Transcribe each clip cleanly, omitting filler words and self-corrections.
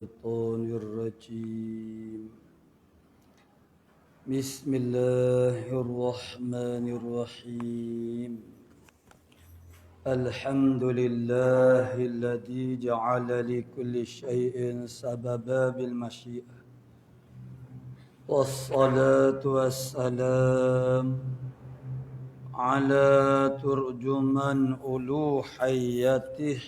الشيطان الرجيم بسم الله الرحمن الرحيم الحمد لله الذي جعل لكل شيء سببا بالمشيئة والصلاة والسلام على ترجمان ألوهيته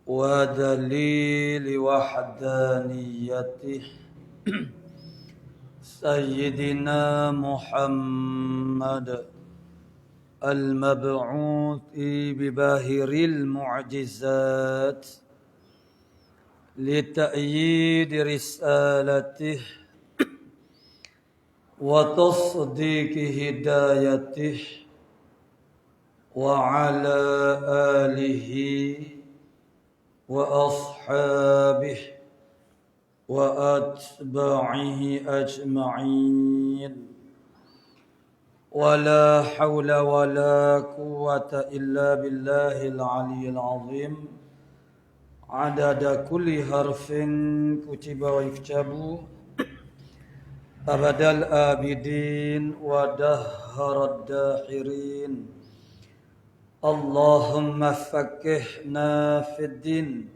ودليل وحدانيته سيدنا محمد المبعوث بباهر المعجزات لتأييد رسالته وتصديق هدايته وعلى آله وأصحابه وأتباعه أجمعين ولا حول ولا قوة إلا بالله العلي العظيم عدد كل حرف كتب ويكتب أبد الآبدين ودهر الداحرين اللهم فقهنا في الدين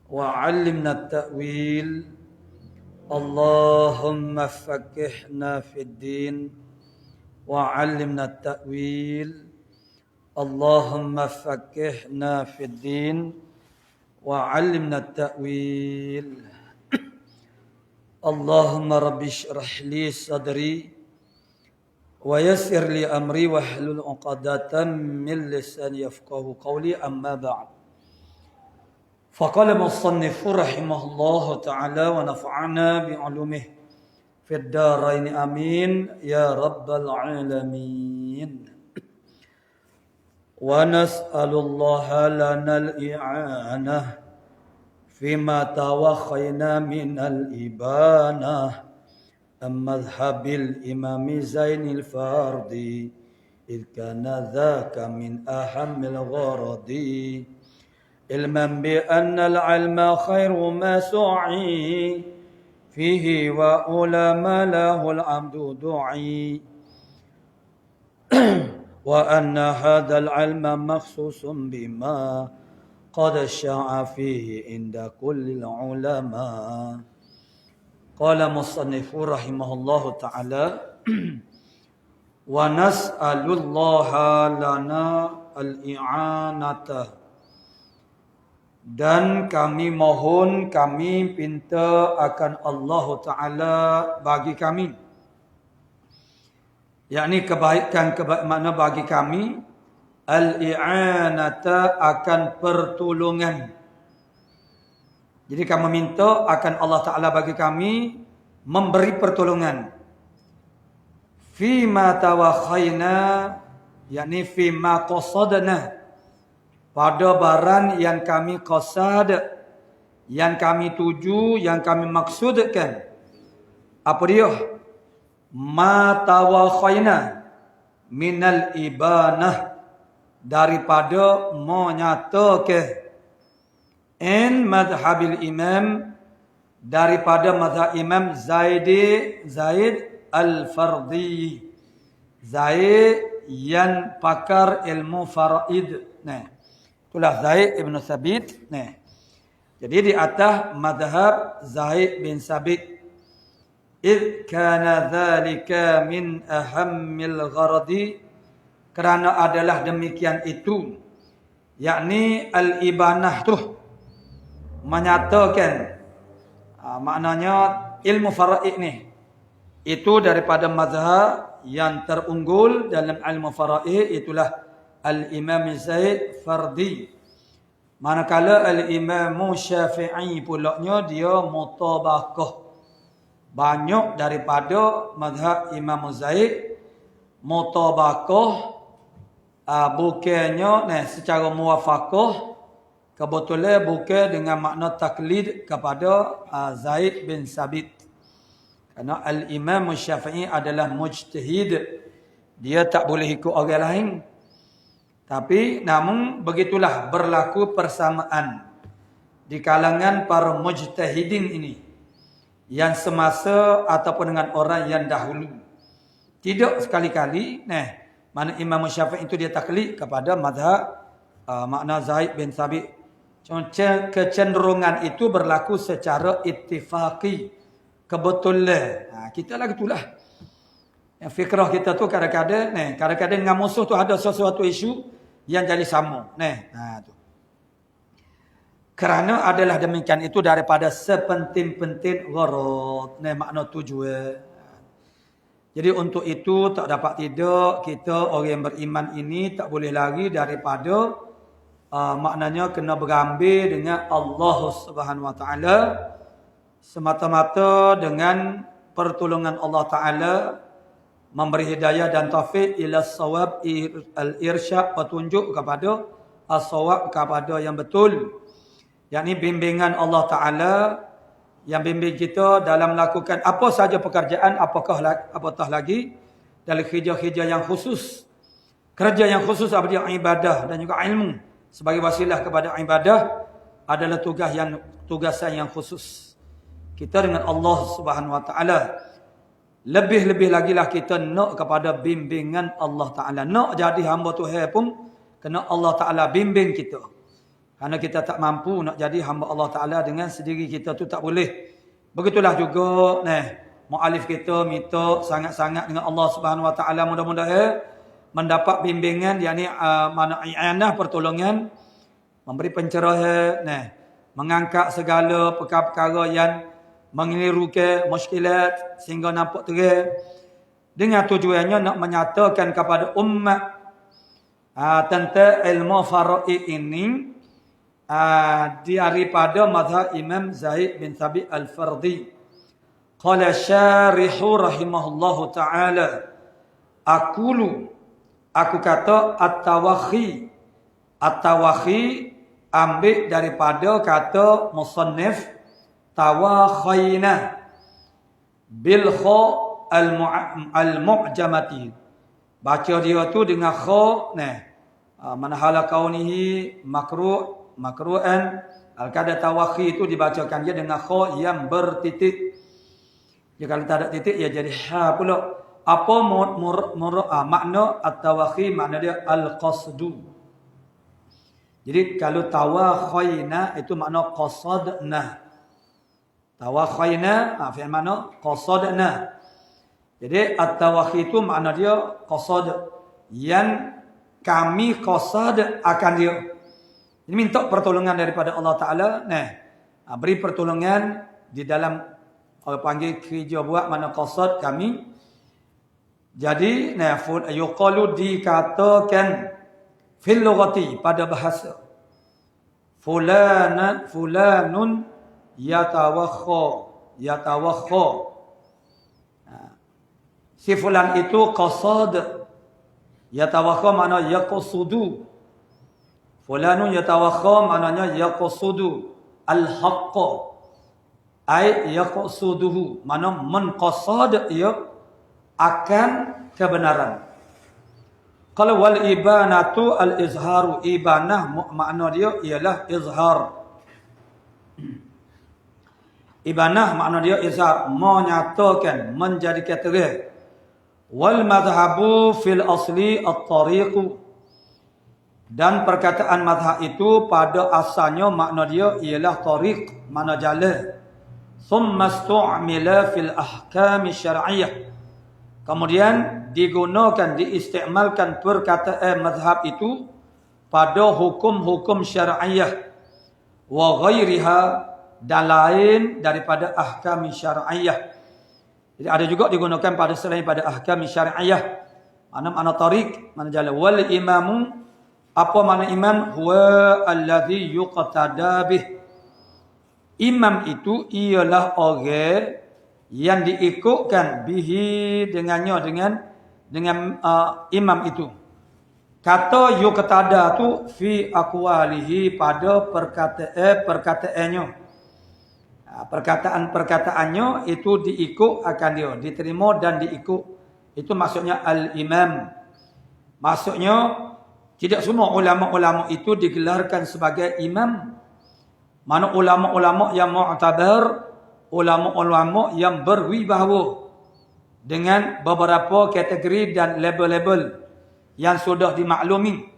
وعلمنا التأويل اللهم فقهنا في الدين وعلمنا التأويل اللهم فقهنا في الدين وعلمنا التأويل اللهم رب اشرح لي صدري ويسر لي أمري واحلل عقدة من لساني يفقهوا قولي أما بعد فقال المصنف رحمه الله تعالى ونفعنا بعلومه في الدارين آمين يا رب العالمين ونسأل الله لنا الإعانة فيما توخينا من الإبانة مذهب الإمام زين الفاردي إذ كان ذاك من أهم الغرض علما بأن العلم خير ما سعي فيه وعلما له العبد دعي وأن هذا العلم مخصوص بما قد شاع فيه عند كل العلماء Qala musannifu rahimahullahu ta'ala wa nas'alullaha lana al-i'anata dan kami mohon, kami pinta akan Allah Ta'ala bagi kami, yakni kebaikan makna bagi kami al-i'anata akan pertolongan. Jadi kami minta akan Allah Ta'ala bagi kami memberi pertolongan. Fima tawakhayna, yakni fima qasadna, pada barang yang kami qasad, yang kami tuju, yang kami maksudkan. Apa dia? Ma tawakhayna minal ibanah, daripada menyatakan in madhabil imam, daripada madhab imam Zaid al-Fardi, Zaid yang pakar ilmu faraid. Nah, itulah Zaid ibn Sabit. Nah, jadi di atas madhab Zaid bin Sabit. Idh kana dhalika min ahammil gharadi, kerana adalah demikian itu, yakni al-ibanah tu menyatakan, maknanya ilmu faraid ni itu daripada mazhab yang terunggul dalam ilmu faraid, itulah al-Imam Zaid Fardi. Manakala al-Imam Syafi'i pulaknya dia mutabaqah, banyak daripada mazhab Imam Zaid mutabaqah, bukannya secara muwafaqah, kebetulan bukan dengan makna taklid kepada Zaid bin Sabit. Kerana Al-Imam Syafi'i adalah mujtahid, dia tak boleh ikut orang lain. Tapi namun begitulah berlaku persamaan. di kalangan para mujtahidin ini yang semasa ataupun dengan orang yang dahulu. Tidak sekali-kali mana Imam Syafi'i itu dia taklid kepada mazhab makna Zaid bin Thabit. Kecenderungan itu berlaku secara ittifaqi, kebetulan. Kita lagi itulah. Yang fikrah kita tu kadang-kadang dengan musuh tu ada sesuatu isu yang jadi sama. Tu. Kerana adalah demikian itu daripada sepenting-penting gharad. Makna tujuan. Jadi untuk itu tak dapat tidak kita orang yang beriman ini tak boleh lari daripada maknanya kena berambil dengan Allah Subhanahu Wa Taala semata-mata dengan pertolongan Allah Taala memberi hidayah dan taufik ila sawab al-irsyad, petunjuk kepada as-sawab, kepada yang betul, yakni bimbingan Allah Taala yang bimbing kita dalam melakukan apa saja pekerjaan, apatah lagi dalam kerja-kerja yang khusus, kerja yang khusus apa dia, ibadah dan juga ilmu sebagai wasilah kepada ibadah adalah tugasan yang khusus kita dengan Allah Subhanahu Wa Taala. Lebih-lebih lagi lah kita nak kepada bimbingan Allah Taala. Nak jadi hamba Tuhan pun kena Allah Taala bimbing kita. Kerana kita tak mampu nak jadi hamba Allah Taala dengan sendiri kita tu tak boleh. Begitulah juga mualif kita minta sangat-sangat dengan Allah Subhanahu Wa Taala mudah-mudahan mendapat bimbingan, yakni mana i'anah, pertolongan, memberi pencerahan, mengangkat segala perkara-perkara yang mengelirukan muskilat sehingga nampak terang, dengan tujuannya nak menyatakan kepada umat tentang ilmu faraid ini daripada mazhab Imam Zaid bin Thabit al-Fardi. Qala syarihu rahimahullahu ta'ala, aku kata at-tawakhi. At-tawakhi ambil daripada kata musannif tawakhayna bil kha al-mu'jamati. Baca dia tu dengan kha manhala kaunihi makru'an. Al-kada tawakhi itu dibacakan dia dengan kha yang bertitik. Jika kalau tak ada titik ya jadi ha pula. Apa makna at-tawakhi? Makna dia al-qasdu. Jadi kalau tawakhayna itu makna qasadna. Tawakhayna fi'il makna qasadna. Jadi at-tawakhi itu makna dia qasad, yang kami qasad akan dia. Ini minta pertolongan daripada Allah Taala. Beri pertolongan di dalam orang panggil kerja buat mana qasad kami. Jadi yuqalu dikatakan fil lughati pada bahasa fulanun yatawakha. Si fulan itu qasad, yatawakha makna yaqsudu. Fulanun yatawakha maknanya yaqsudu al-haqqa, ay yaqsuduhu, makna menqasad ia akan kebenaran. Kalau wal ibanatu al-izharu, ibanah makna dia ialah izhar. Ibanah makna dia izhar, menyatakan, menjadikan terang. Wal madhhabu fil asli at-tariq, dan perkataan madhab itu pada asalnya makna dia ialah tariq, makna jalan. Thumma istu'mila fil ahkam syar'iyyah, kemudian digunakan, diistimalkan perkataan mazhab itu pada hukum-hukum syar'iyah wa ghairiha, dan lain daripada ahkam syar'iyah. Jadi ada juga digunakan pada selain pada ahkam syar'iyah. Mana tariq, mana jalan. Wal imamu, apa makna imam? Huwa alladhi yuqtada bih. Imam itu ialah orang yang diikutkan bihi dengannya, dengan imam itu. Kata yuqtada tu fi aqwalihi, pada perkataannya. Perkataan-perkataannya itu diikut akan dia, diterima dan diikut. Itu maksudnya al-imam. Maksudnya tidak semua ulama-ulama itu digelarkan sebagai imam. Mana ulama-ulama yang mu'tabar, ulama-ulama yang berwibawa dengan beberapa kategori dan label-label yang sudah dimaklumi.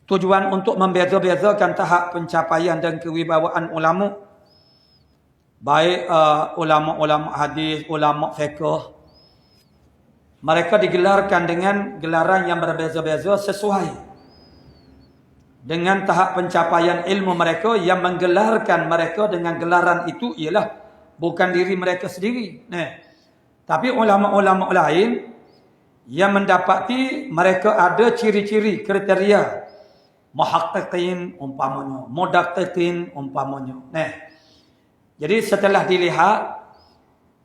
Tujuan untuk membeza-bezakan tahap pencapaian dan kewibawaan ulama. Baik ulama-ulama hadis, ulama fiqh. Mereka digelarkan dengan gelaran yang berbeza-beza sesuai dengan tahap pencapaian ilmu mereka. Yang menggelarkan mereka dengan gelaran itu ialah bukan diri mereka sendiri. Tapi ulama-ulama lain yang mendapati mereka ada ciri-ciri, kriteria muhaqqiqin umpamanya, mudaqqiqin umpamanya. Jadi setelah dilihat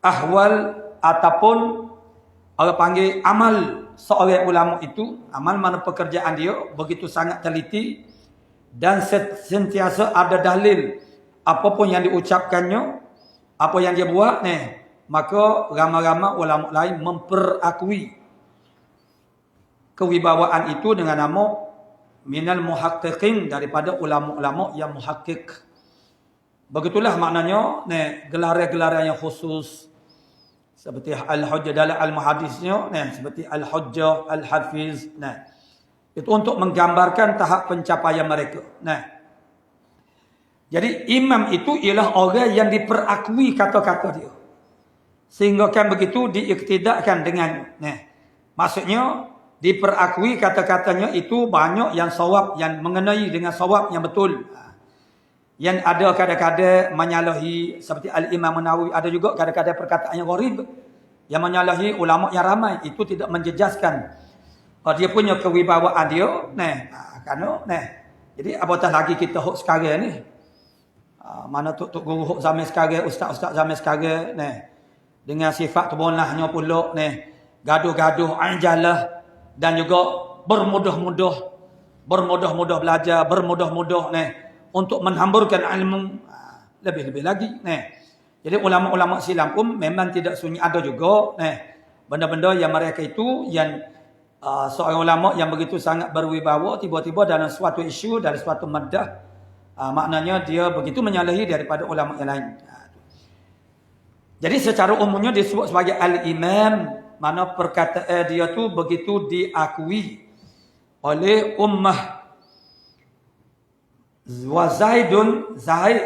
ahwal ataupun orang panggil amal seorang ulama itu, amal mana pekerjaan dia begitu sangat teliti dan sentiasa ada dalil apapun yang diucapkannya, apa yang dia buat, maka ramai-ramai ulama lain memperakui kewibawaan itu dengan nama minal muhaqqiqin, daripada ulama-ulama yang muhaqqiq. Begitulah maknanya gelaran-gelaran yang khusus seperti al-hujjah dalam al-muhaddisnya, seperti al-hujjah, al-hafiz. Itu untuk menggambarkan tahap pencapaian mereka. Jadi imam itu ialah orang yang diperakui kata-kata dia, sehingga kan begitu diiktidakkan dengan maksudnya diperakui kata-katanya itu banyak yang sawab, yang mengenai dengan sawab yang betul. Yang ada kadang-kadang menyalahi seperti Al-Imam Nawawi, ada juga kadang-kadang perkataan yang gharib yang menyalahi ulama yang ramai. Itu tidak menjejaskan dia punya kewibawaan dia. Jadi apatah lagi kita hok sekarang ni. Mana tok guru hok zaman sekarang, ustaz-ustaz zaman sekarang dengan sifat terbonahnya pula gaduh-gaduh, anjalah, dan juga bermudah-mudah belajar, bermudah-mudah untuk menghamburkan ilmu lebih-lebih lagi. Jadi ulama-ulama silam pun memang tidak sunyi ada juga benda-benda yang mereka itu yang seorang ulama yang begitu sangat berwibawa tiba-tiba dalam suatu isu, dalam suatu maddah, maknanya dia begitu menyalahi daripada ulama yang lain. Jadi secara umumnya disebut sebagai al-imam, mana perkataan dia tu begitu diakui oleh ummah. Wa Zaidun, Zaid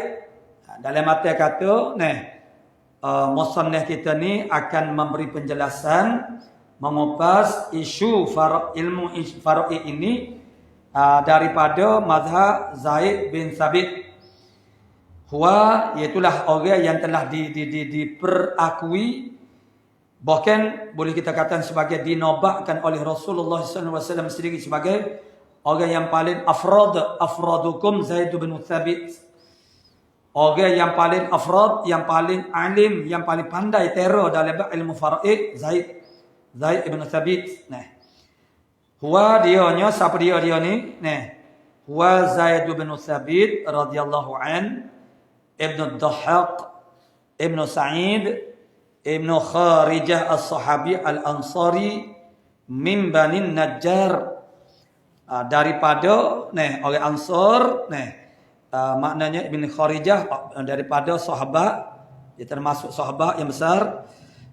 dalam mata kata musannif kita ni akan memberi penjelasan mengupas isu ilmu fara'i ini daripada mazhab Zaid bin Sabit. Huwa iaitulah orang yang telah diperakui, bahkan boleh kita katakan sebagai dinobatkan oleh Rasulullah SAW sendiri sebagai orang yang paling afradukum Zaid bin Thabit. Orang yang paling afrad, yang paling alim, yang paling pandai teror dalam ilmu faraid, Zaid bin Thabit. Huwa dianya, siapa dia ni? Huwa Zaid bin Thabit radhiyallahu an, Ibn Dhahhak, Ibn Sa'id, Ibn Kharijah as-Sahabi al-Ansari min Bani Najjar. Daripada orang Ansar, maknanya Ibn Kharijah daripada sahabat, dia termasuk sahabat yang besar,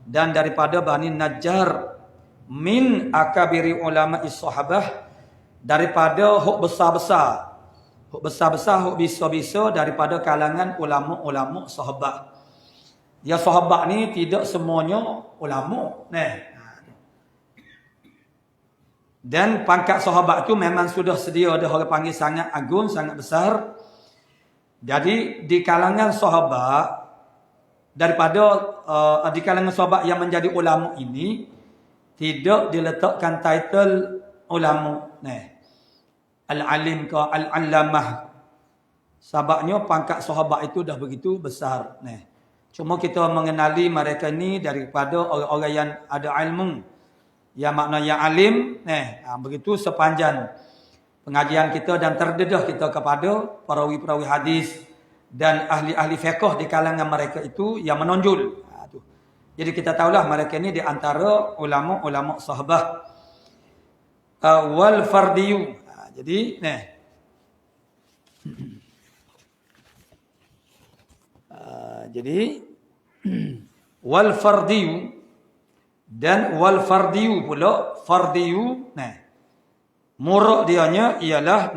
dan daripada Bani Najjar min akabiri ulama is-sahabah, daripada huk besar-besar, huk bisa-bisa daripada kalangan ulama-ulama sahabat. Ya sahabat ni tidak semuanya ulama, Dan pangkat sahabat tu memang sudah sedia ada orang panggil sangat agung, sangat besar. Jadi di kalangan sahabat, daripada di kalangan sahabat yang menjadi ulama ini tidak diletakkan title ulama, al-alim ke al-allamah. Sebabnya pangkat sahabat itu dah begitu besar. Cuma kita mengenali mereka ni daripada orang-orang yang ada ilmu, yang makna yang alim, begitu sepanjang pengajian kita dan terdedah kita kepada perawi-perawi hadis dan ahli-ahli fiqh di kalangan mereka itu yang menonjol. Jadi kita tahulah mereka ni di antara ulama-ulama sahabat. Wal fardiyu. Jadi Jadi wal fardiyu dan wal fardiyu pula fardiyu murad dianya ialah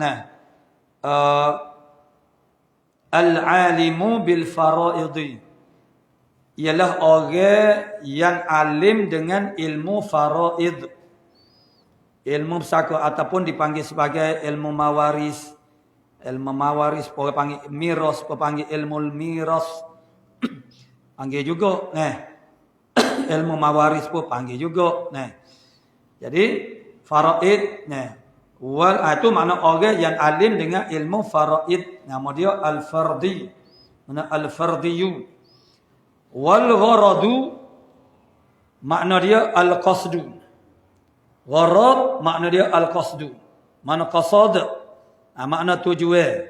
al-alimu bil faraidi, ialah orang yang alim dengan ilmu faraid, ilmu pusaka ataupun dipanggil sebagai ilmu mawaris. Ilmu mawaris orang panggil miras, orang panggil ilmu miras. Panggil juga ilmu mawaris pun panggil juga Jadi faraid itu makna orang yang alim dengan ilmu faraid. Nama dia al-fardi. Mana al-fardiyu. Wal gharadu makna dia al-qasdu. Gharad makna dia al-qasdu. Mana qasad? Makna tujuan.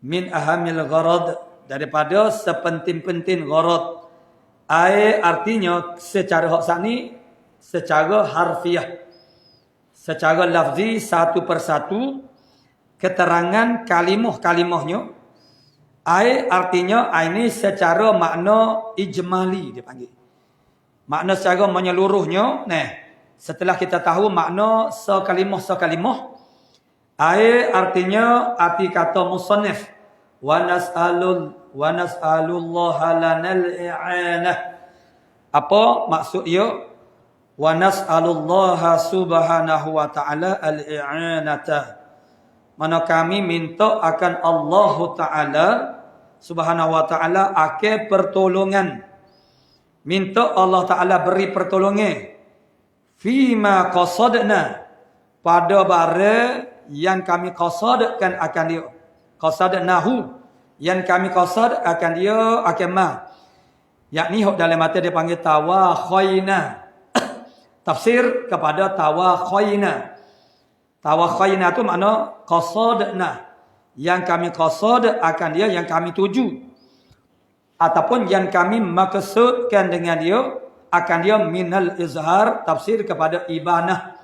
Min ahamil gharad, daripada sepenting-penting gharad. Artinya secara haksani, secara harfiah, secara lafzi satu persatu keterangan kalimah-kalimahnya. Artinya ini secara makna ijmali dia panggil. Makna secara menyeluruhnya. Setelah kita tahu makna sekalimah, artinya arti kata musannif wa nas'alullaha lanal i'anah. Apa maksud ia? Wa nas'alullaha subhanahu wa ta'ala al-i'anata. Mana kami minta akan Allah Ta'ala subhanahu wa ta'ala akan pertolongan. Minta Allah Ta'ala beri pertolongan. Fima qasadna, pada barang yang kami qasadkan akan dia. Qasadnahu, yang kami qasad akan dia akan yakni dalam mata dia panggil tawakhayna. Tafsir kepada tawakhayna. Tawakhayna itu makna qasadna, yang kami qasad akan dia, yang kami tuju ataupun yang kami maksudkan dengan dia akan dia minal izhar. Tafsir kepada ibanah,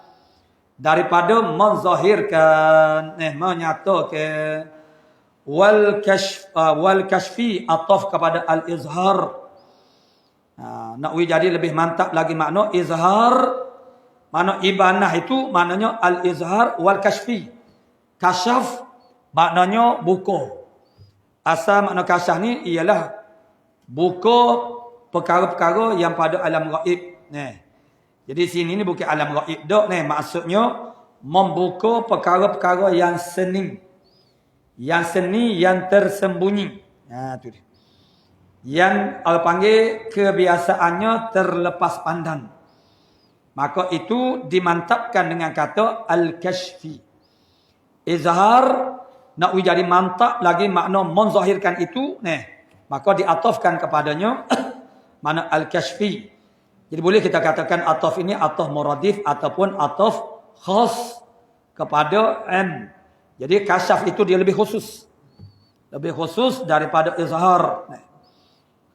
daripada menzahirkan, menyatakan. Wal kashfi ataf kepada al izhar. Nak jadi lebih mantap lagi makna izhar. Makna ibanah itu maknanya al izhar wal kashfi. Kasyaf maknanya buka. Asal makna kasyaf ni ialah buka perkara-perkara yang pada alam gaib. Jadi sini ni bukan alam gaib dak maksudnya membuka perkara-perkara yang seni. Yang seni, yang tersembunyi. Tu dia. Yang orang panggil kebiasaannya terlepas pandang. Maka itu dimantapkan dengan kata al-kashfi. Izhar nak jadi mantap lagi makna menzahirkan itu, maka diatafkan kepadanya makna al-kashfi. Jadi boleh kita katakan ataf ini ataf muradif ataupun ataf khas kepada am. Jadi kasyaf itu dia lebih khusus. Lebih khusus daripada izhar.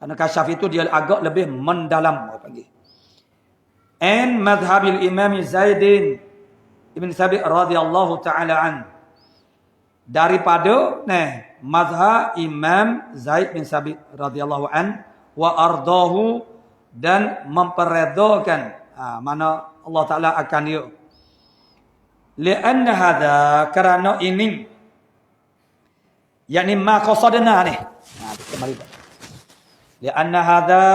Karena kasyaf itu dia agak lebih mendalam. And madhabil imam Zaidin ibn Sabit radhiyallahu ta'ala an. Daripada madhab Imam Zaid bin Sabit radhiyallahu an. Wa ardahu, dan memperedakan. Mana Allah Ta'ala akan dia. Lianna hadha, kerana ini yakni ma qasadna ni. Kembali. Lianna hadha,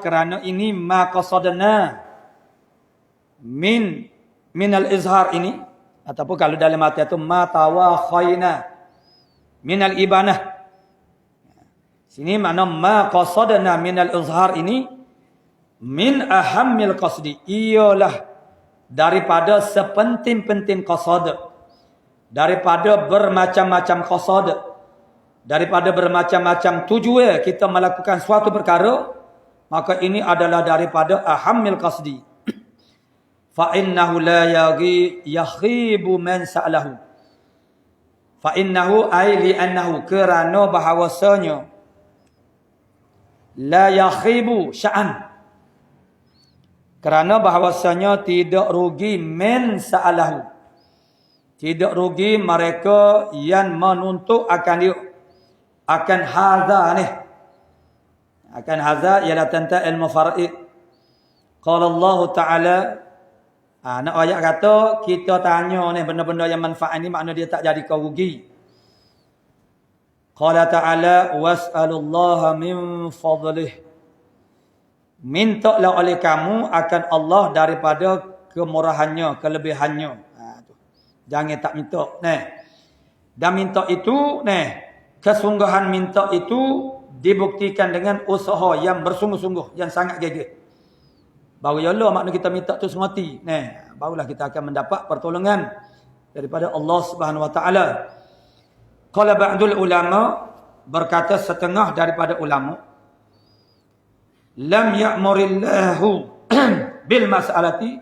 kerana ini ma qasadna min al-izhar ini, ataupun kalau dalam arti itu ma tawakhayna min al-ibanah. Sini makna ma qasadna min al-izhar ini min ahammil qasdi, ialah daripada sepenting-penting qasad, daripada bermacam-macam qasad, daripada bermacam-macam tujuan kita melakukan suatu perkara, maka ini adalah daripada ahammil qasdi. Fa innahu la yakhibu man sa'alahu. Fa innahu ay li annahu, kerana bahawasanya la yakhibu sya'an, kerana bahawasanya tidak rugi men sa'alahu, tidak rugi mereka yang menuntut akan dia, akan hadha ni. Akan hadza ialah tentang ilmu faraid. Qala Allah Taala, nak ayat kata kita tanya ni benda-benda yang manfaat ni makna dia tak jadi kau rugi. Qala Ta'ala was'alullaha min fadlih. Mintalah oleh kamu akan Allah daripada kemurahannya, kelebihannya. Jangan tak minta. Dan minta itu, kesungguhan minta itu dibuktikan dengan usaha yang bersungguh-sungguh, yang sangat gigih. Baru ya Allah makna kita minta tu semati. Barulah kita akan mendapat pertolongan daripada Allah Subhanahu Wa Taala. Qala ba'dul ulama, berkata setengah daripada ulama, lam ya'murillahu bil mas'alati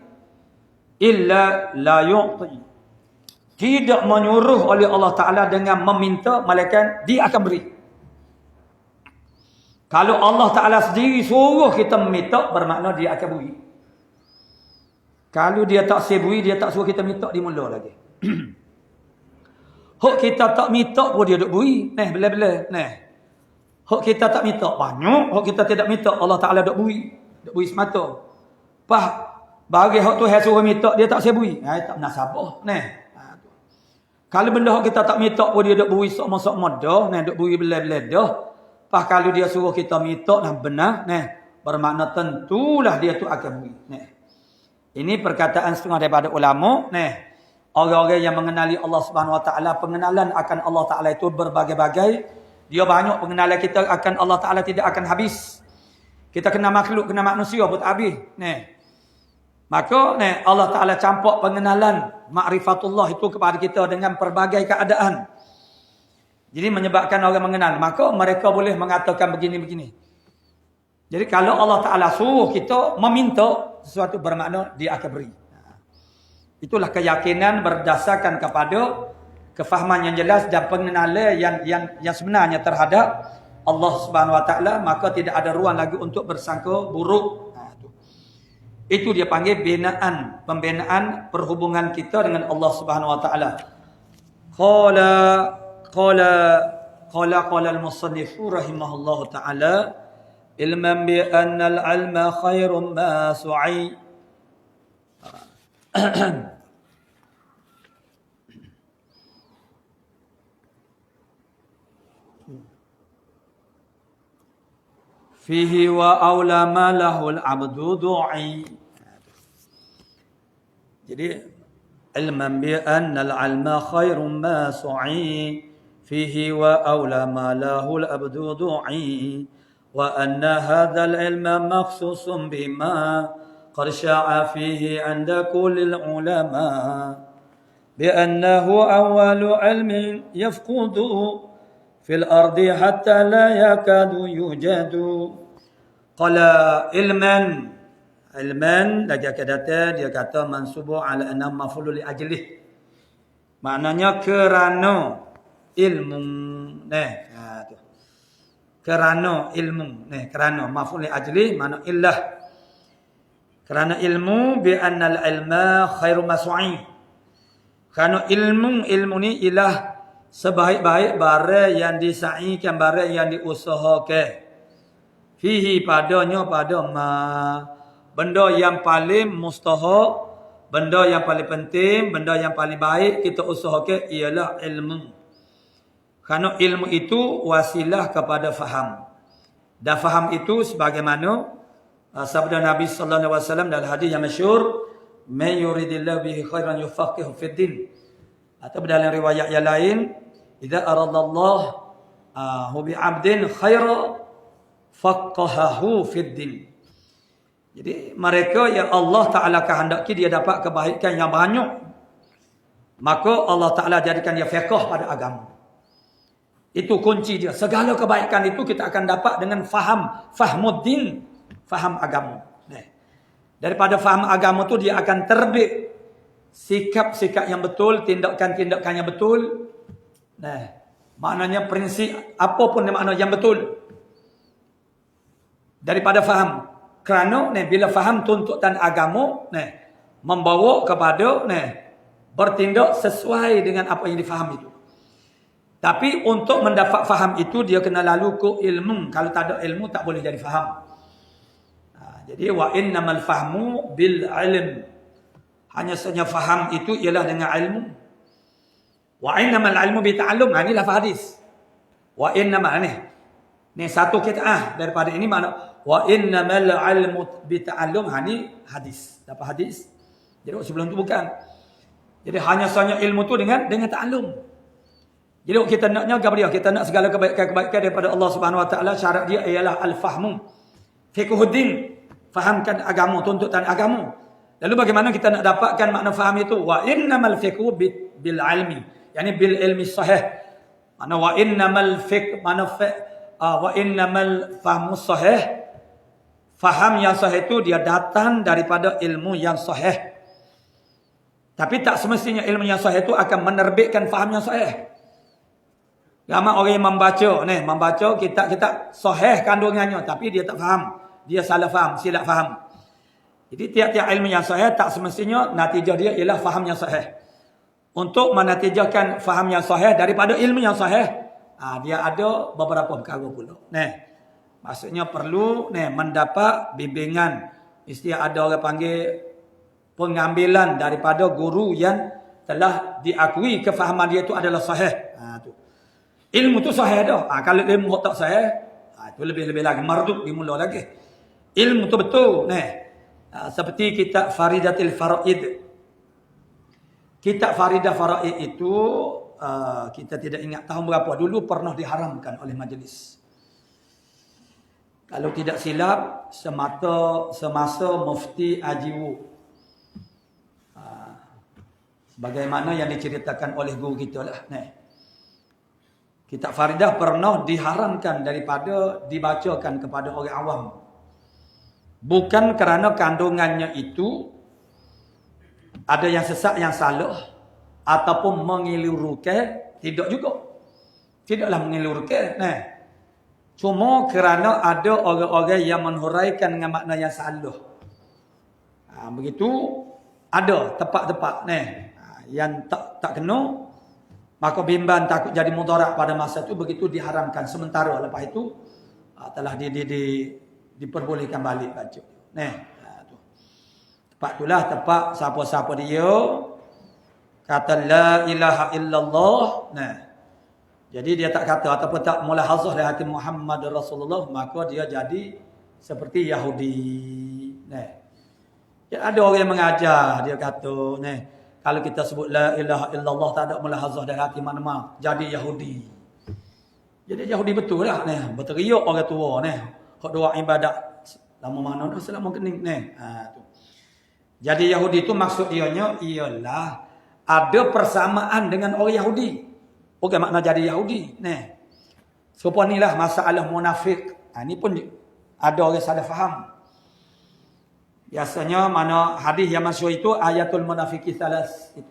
illa la yu'ti. Tidak menyuruh oleh Allah Ta'ala dengan meminta, malaikat dia akan beri. Kalau Allah Ta'ala sendiri suruh kita meminta, bermakna dia akan beri. Kalau dia tak sebui, dia tak suruh kita minta, dia mula lagi. Hak kita tak minta pun dia duk beri. Bila-bila. Hak kita tak minta banyak, hak kita tidak minta, Allah Ta'ala duk beri. Duk beri semata. Bagi hak tu yang suruh minta, dia tak sebui. Tak menasabah. Kalau benda hak kita tak minta pun dia duk beri sok-sok dah. Duk beri bila-bila dah. Kalau dia suruh kita minta dan benar, bermakna tentulah dia tu akan beri. Ini perkataan setengah daripada ulama. Orang-orang yang mengenali Allah Subhanahu Wa Taala, pengenalan akan Allah Taala itu berbagai-bagai. Dia banyak pengenalan kita akan Allah Taala tidak akan habis. Kita kena makhluk, kena manusia pun tak habis. Maka Allah Taala campak pengenalan ma'rifatullah itu kepada kita dengan pelbagai keadaan. Jadi menyebabkan orang mengenal, maka mereka boleh mengatakan begini-begini. Jadi kalau Allah Ta'ala suruh kita meminta sesuatu, bermakna dia akan beri. Itulah keyakinan berdasarkan kepada kefahaman yang jelas dan pengenalan yang sebenarnya terhadap Allah Subhanahu Wa Ta'ala, maka tidak ada ruang lagi untuk bersangka buruk. Itu dia panggil pembinaan perhubungan kita dengan Allah Subhanahu Wa Ta'ala. Qala al-musannif rahimahullahu ta'ala ilman bi anna al-ilma khairun ma su'i. Fihi wa awla ma lahul abdu du'i. Jadi ilman bi anna al-ilma khairun ma su'i. فيه وأولى ما له الأبد دعي وأن هذا العلم مخصوص بما قد شاع فيه عند كل العلماء بأنه أول علم يفقد في الأرض حتى لا يكاد يوجد. قال علما lagi kata dia kata mansubu ala anam maf'ul li ajlih, maknanya kerana ilmu. Kerana ilmu. Kerana maf'ul li ajli makna illah. Kerana ilmu bi annal ilma khairu mas'i. Kerana ilmu ni ialah sebaik-baik barang yang disaikan, barang yang diusahakan. Fihi padanya pada benda yang paling mustahak, benda yang paling penting, benda yang paling baik kita usahakan ialah ilmu. Kerana ilmu itu wasilah kepada faham. Dan faham itu sebagaimana sabda Nabi sallallahu alaihi wasallam dalam hadis yang masyhur, "Man yuridillahu bihi khairan yufaqihu fid din." Atau dalam riwayat yang lain, "Idza aradallahu bi 'abdin khaira faqahahu fid din." Jadi mereka yang Allah Taala kehendaki dia dapat kebaikan yang banyak, maka Allah Taala jadikan dia fiqh pada agama. Itu kunci dia. Segala kebaikan itu kita akan dapat dengan fahmuddin, faham agama. Daripada faham agama itu dia akan terbit sikap-sikap yang betul, tindakan-tindakan yang betul. Maknanya prinsip apapun makna yang betul. Daripada faham. Kerana bila faham tuntutan agama, membawa kepada bertindak sesuai dengan apa yang difaham itu. Tapi untuk mendapat faham itu dia kena lalu ke ilmu. Kalau tak ada ilmu tak boleh jadi faham. Jadi wa innamal fahmu bil ilm. Hanya saja faham itu ialah dengan ilmu. Wa innamal ilmu bi ta'allum. Ini lafaz hadis. Wa innamal ni satu qitaah daripada ini makna wa innamal ilmu bi ta'allum. Ini hadis. Lafaz hadis. Jadi sebelum tu bukan. Jadi hanya saja ilmu tu dengan ta'allum. Jadi kita naknya kepada dia, kita nak segala kebaikan daripada Allah Subhanahu Wa Taala, syarat dia ialah al-fahmu. Fiqhuddin, fahamkan agama, tuntutan agama. Lalu bagaimana kita nak dapatkan makna faham itu? Wa innamal fiqhu bil ilmi, yakni bil ilmi sahih. Mana wa innamal fiqh wa innamal fahmu sahih. Faham yang sahih itu dia datang daripada ilmu yang sahih. Tapi tak semestinya ilmu yang sahih itu akan menerbitkan faham yang sahih. Ramai orang yang membaca kitab sahih kandungannya tapi dia tak faham. Dia salah faham, silap faham. Jadi tiap-tiap ilmu yang sahih tak semestinya natijah dia ialah faham yang sahih. Untuk menatijahkan faham yang sahih daripada ilmu yang sahih, dia ada beberapa perkara pula. Maksudnya perlu mendapat bimbingan. Mesti ada orang panggil pengambilan daripada guru yang telah diakui kefahaman dia itu adalah sahih. Tu. Ilmu tu sahih dah. Kalau ilmu tak sahih, itu lebih-lebih lagi mardud dimula lagi. Ilmu tu betul. Seperti kitab Faridatil Faraid. Kitab Faridah Faraid itu kita tidak ingat tahun berapa dulu pernah diharamkan oleh majlis. Kalau tidak silap semasa Mufti Ajiwu. Bagaimana yang diceritakan oleh guru kita lah. Kitab Faridah pernah diharamkan daripada dibacakan kepada orang awam. Bukan kerana kandungannya itu ada yang sesat, yang salah ataupun mengelirukan, tidak juga. Tidaklah mengelirukan. Cuma kerana ada orang-orang yang menhuraikan dengan makna yang salah. Begitu ada tepat-tepat yang tak kena. Maka bimbang takut jadi mudarat pada masa itu, begitu diharamkan. Sementara lepas itu telah diperbolehkan balik baca. Tu. Tepat itulah tepat siapa-siapa dia kata la ilaha illallah. Jadi dia tak kata ataupun tak mulahazah dari hati Muhammad Rasulullah, maka dia jadi seperti Yahudi. Ada orang yang mengajar, dia kata kalau kita sebut la ilaha illallah tak ada mulahazah dari hati mana-mana, jadi Yahudi. Jadi Yahudi betul lah berteriak orang tua hak doa ibadat lama mana dah selama kening tu. Jadi Yahudi itu maksud dianya ialah ada persamaan dengan orang Yahudi. Bukan makna jadi Yahudi. Serupa inilah masalah munafik. Ini pun ada orang salah faham. Biasanya mana hadis yang masyhur itu ayatul munafiqi salas itu.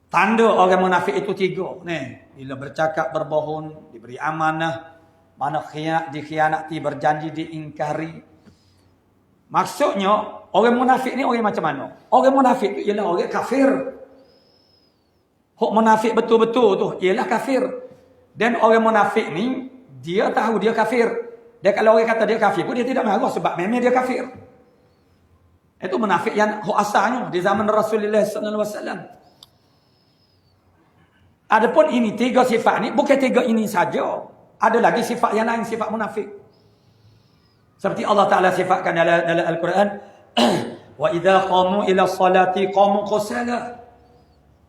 Tanda orang munafik itu 3. Bila bercakap berbohong, diberi amanah, mana dikhianati, berjanji diingkari. Maksudnya orang munafik ni orang macam mana? Orang munafik itu ialah orang kafir. Hak munafik betul-betul tu ialah kafir. Dan orang munafik ni dia tahu dia kafir. Dan kalau orang kata dia kafir pun dia tidak marah sebab memang dia kafir. Itu munafik yang hak asalnya di zaman Rasulullah sallallahu alaihi wasallam. Adapun ini 3 sifat ni bukan 3 ini saja. Ada lagi sifat yang lain, sifat munafik. Seperti Allah Taala sifatkan dalam Al-Quran, wa idza qamu ila salati qamu qusala.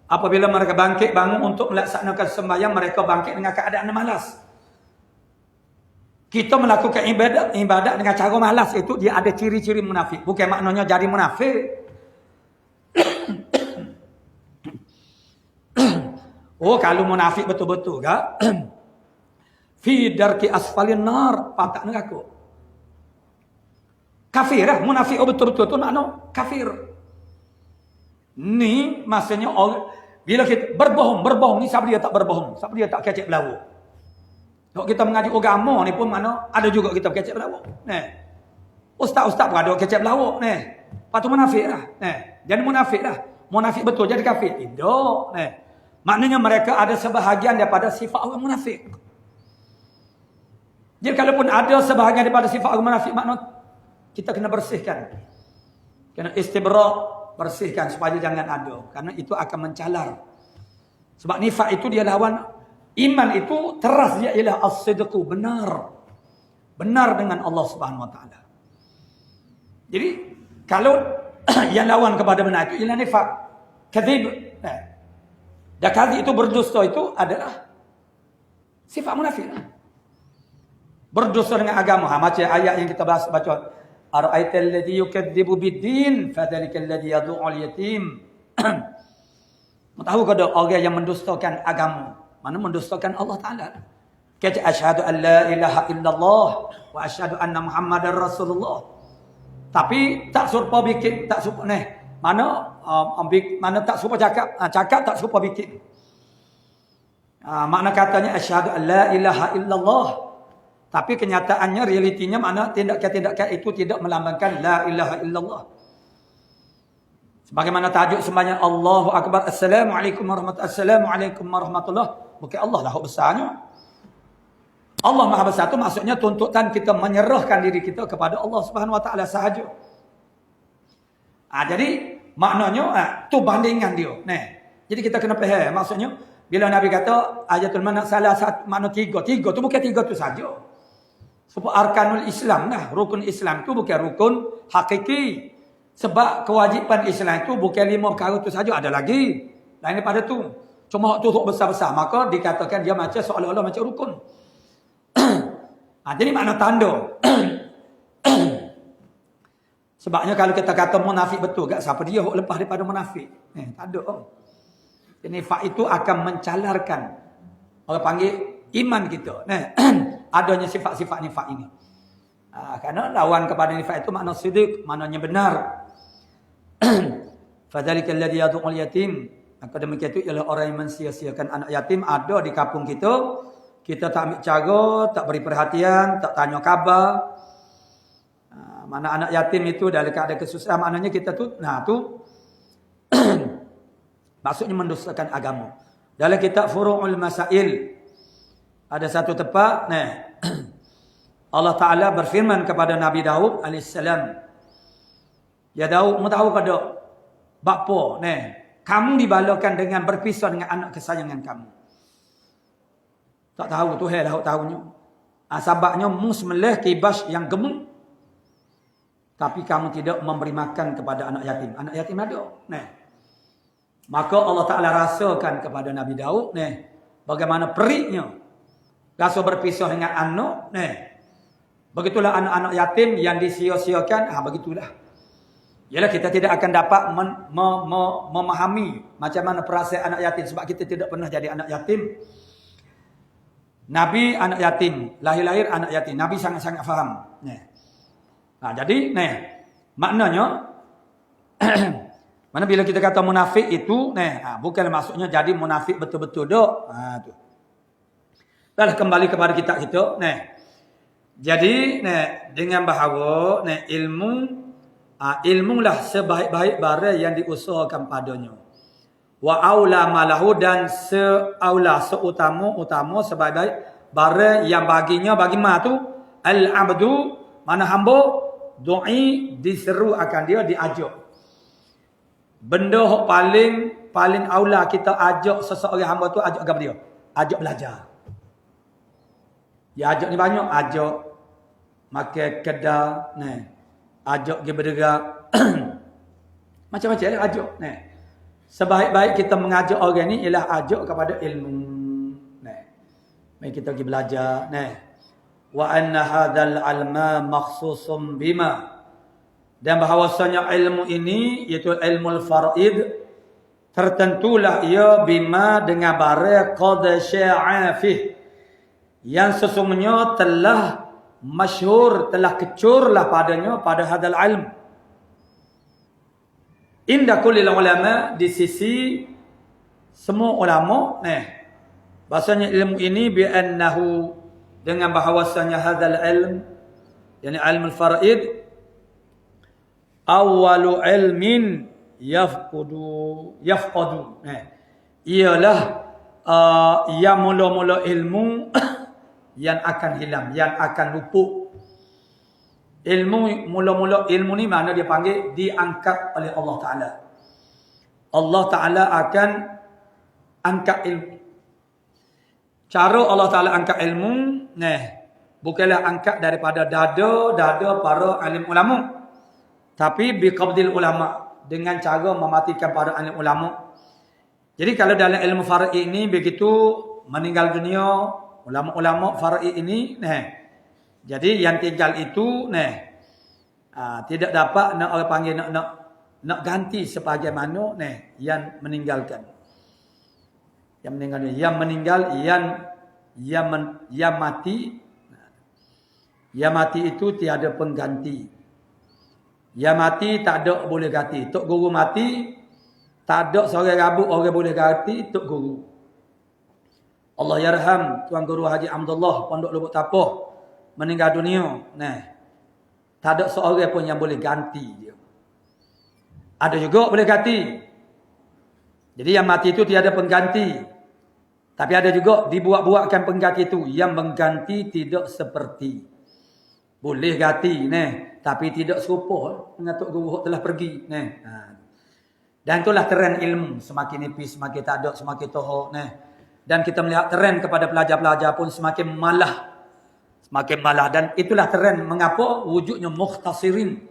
Apabila mereka bangkit bangun untuk melaksanakan sembahyang, mereka bangkit dengan keadaan malas. Kita melakukan ibadat dengan cara malas itu dia ada ciri-ciri munafik. Bukan maknanya jadi munafik. Oh, kalau munafik betul-betul ke? Fi darki asfalin nar, patak neraka. Kafir lah, munafik betul-betul tu makna kafir. Ni maksudnya orang bila kita berbohong ni siapa dia tak berbohong? Siapa dia tak kecek belawak? Kalau kita mengaji agama ni pun mana ada juga kita kecek belawak. Ustaz-ustaz pun ada kecek belawak Lepas tu munafik lah. Jadi munafik lah. Munafik betul jadi kafir. Tidak. Maknanya mereka ada sebahagian daripada sifat orang munafik. Jadi kalaupun ada sebahagian daripada sifat orang munafik, maknanya kita kena bersihkan. Kena istibra', bersihkan supaya jangan ada. Karena itu akan mencalar. Sebab nifak itu dia lawan iman, itu teras dia ialah as-sidqu, benar. Benar dengan Allah Subhanahu Wa Taala. Jadi kalau yang lawan kepada benar itu ialah nifak, kadzib. Dan kadzib itu berdusta, itu adalah sifat munafik. Berdusta dengan agama. Macam ayat yang kita baca. Ara'aital ladzi yukadzibu bid-din fadzalikal ladzi yad'u'ul yatim. Tahu kada orang yang mendustakan agama? Mana mendustakan Allah Taala? Kata asyhadu an la ilaha illallah wa asyhadu anna Muhammadar Rasulullah. Tapi tak serupa bikin, tak serupa mana tak serupa cakap, cakap tak serupa bikin. Makna katanya asyhadu an la ilaha illallah. Tapi kenyataannya, realitinya mana tindakan-tindakan itu tidak melambangkan la ilaha illallah. Sebagaimana tajuk sembahyang Allahu Akbar, Assalamualaikum warahmatullahi, Assalamualaikum warahmatullahi. Bukan Allah lah besarnya. Allah Maha Besar itu maksudnya tuntutan kita menyerahkan diri kita kepada Allah Subhanahu Wa Taala sahaja. Jadi maknanya tu bandingan dia. Jadi kita kena faham maksudnya bila Nabi kata ayatul mana salah satu makna tiga tu bukan tiga tu saja. Sebab arkanul Islam rukun Islam tu bukan rukun hakiki. Sebab kewajipan Islam itu bukan 5 perkara tu saja, ada lagi lain daripada tu. Cuma tu besar-besar, maka dikatakan dia macam seolah-olah macam rukun. Jadi makna tanda. Sebabnya kalau kita kata munafik betul, gak siapa dia lepas daripada munafik? Tak ada. Nifak itu akan mencalarkan, orang panggil iman kita. Adanya sifat-sifat nifak ini. Karena lawan kepada nifak itu makna sidq, maknanya benar. Fadzalikal ladzi yad'u'ul yatim. Maka demikian itu ialah orang yang mensia-siakan anak yatim. Ada di kampung kita. Kita tak ambil cara, tak beri perhatian, tak tanya khabar. Mana anak yatim itu dalam keadaan kesusahan, maknanya kita tu maksudnya mendustakan agama. Dalam kitab Furu'ul Masail ada satu tempat, Allah Ta'ala berfirman kepada Nabi Daud AS. Ya Daud, mu tahu kada bapa, kamu dibalakan dengan berpisah dengan anak kesayangan kamu. Tak tahu tu Daud tahunya. Sebabnya mu sembelih kibas yang gemuk, tapi kamu tidak memberi makan kepada anak yatim. Anak yatim ada. Maka Allah Ta'ala rasakan kepada Nabi Daud, bagaimana periknya rasa berpisah dengan anak. Begitulah anak-anak yatim yang disia-siakan. Begitulah. Yalah kita tidak akan dapat memahami macam mana perasaan anak yatim. Sebab kita tidak pernah jadi anak yatim. Nabi anak yatim. Lahir-lahir anak yatim. Nabi sangat-sangat faham. Jadi, maknanya, mana bila kita kata munafik itu, bukan maksudnya jadi munafik betul-betul dok. Tu. Dah kembali kepada kitab kita. Jadi, dengan bahawa ilmu lah sebaik-baik barang yang diusahakan padanya. Wa aula malahu, dan seutama sebaik-baik barang yang baginya bagi ma tu al-abdu, mana hamba du'i, diseru akan dia, diajak. Benda yang paling aula kita ajak seseorang hamba tu, ajak kepada dia, ajak belajar. Ya ajak ni banyak, ajak makan kedai, ajak pergi bergerak. Macam-macam lah ajak. Sebaik-baik kita mengajak orang ni ialah ajak kepada ilmu. Mari kita pergi belajar. Wa anna hadzal ilma makhsusum bima. Dan bahawasanya ilmu ini, iaitu ilmu al-faraid, tertentulah ia bima dengan barang qad sya'a fih, yang sesungguhnya telah masyhur, telah kecurlah padanya, pada hadzal ilm. Inda kulli ulama, di sisi semua ulama, bahasanya ilmu ini bi annahu, dengan bahawasanya hadzal ilm, yani ilmu al-faraid, awalu ilmin yafqadu. ialah yang mula-mula ilmu yang akan hilang, yang akan luput. Ilmu mula-mula ilmu ni mana dia panggil diangkat oleh Allah Taala. Allah Taala akan angkat ilmu. Cara Allah Taala angkat ilmu, bukanlah angkat daripada dada para alim ulama, tapi biqabdil ulama, dengan cara mematikan para alim ulama. Jadi kalau dalam ilmu far'i ini begitu meninggal dunia ulama-ulama far'i ini, jadi yang tinggal itu tidak dapat nak orang panggil nak ganti sebagaimana yang meninggalkan. Yang meninggal yang mati. Yang mati itu tiada pengganti. Yang mati tak ada boleh ganti. Tok guru mati, tak ada seorang rabuk orang boleh ganti tok guru. Allah yarham Tuan Guru Haji Abdullah Pondok Lubuk Tapoh meninggal dunia. Tak ada seorang pun yang boleh ganti dia. Ada juga boleh ganti. Jadi yang mati itu tiada pengganti. Tapi ada juga dibuat-buatkan pengganti itu yang mengganti tidak seperti. Boleh ganti tapi tidak serupa dengan Tok Guru telah pergi Dan itulah trend ilmu, semakin nipis, semakin tak ada, semakin tohok Dan kita melihat trend kepada pelajar-pelajar pun semakin malah. Semakin malah. Dan itulah trend mengapa wujudnya mukhtasirin.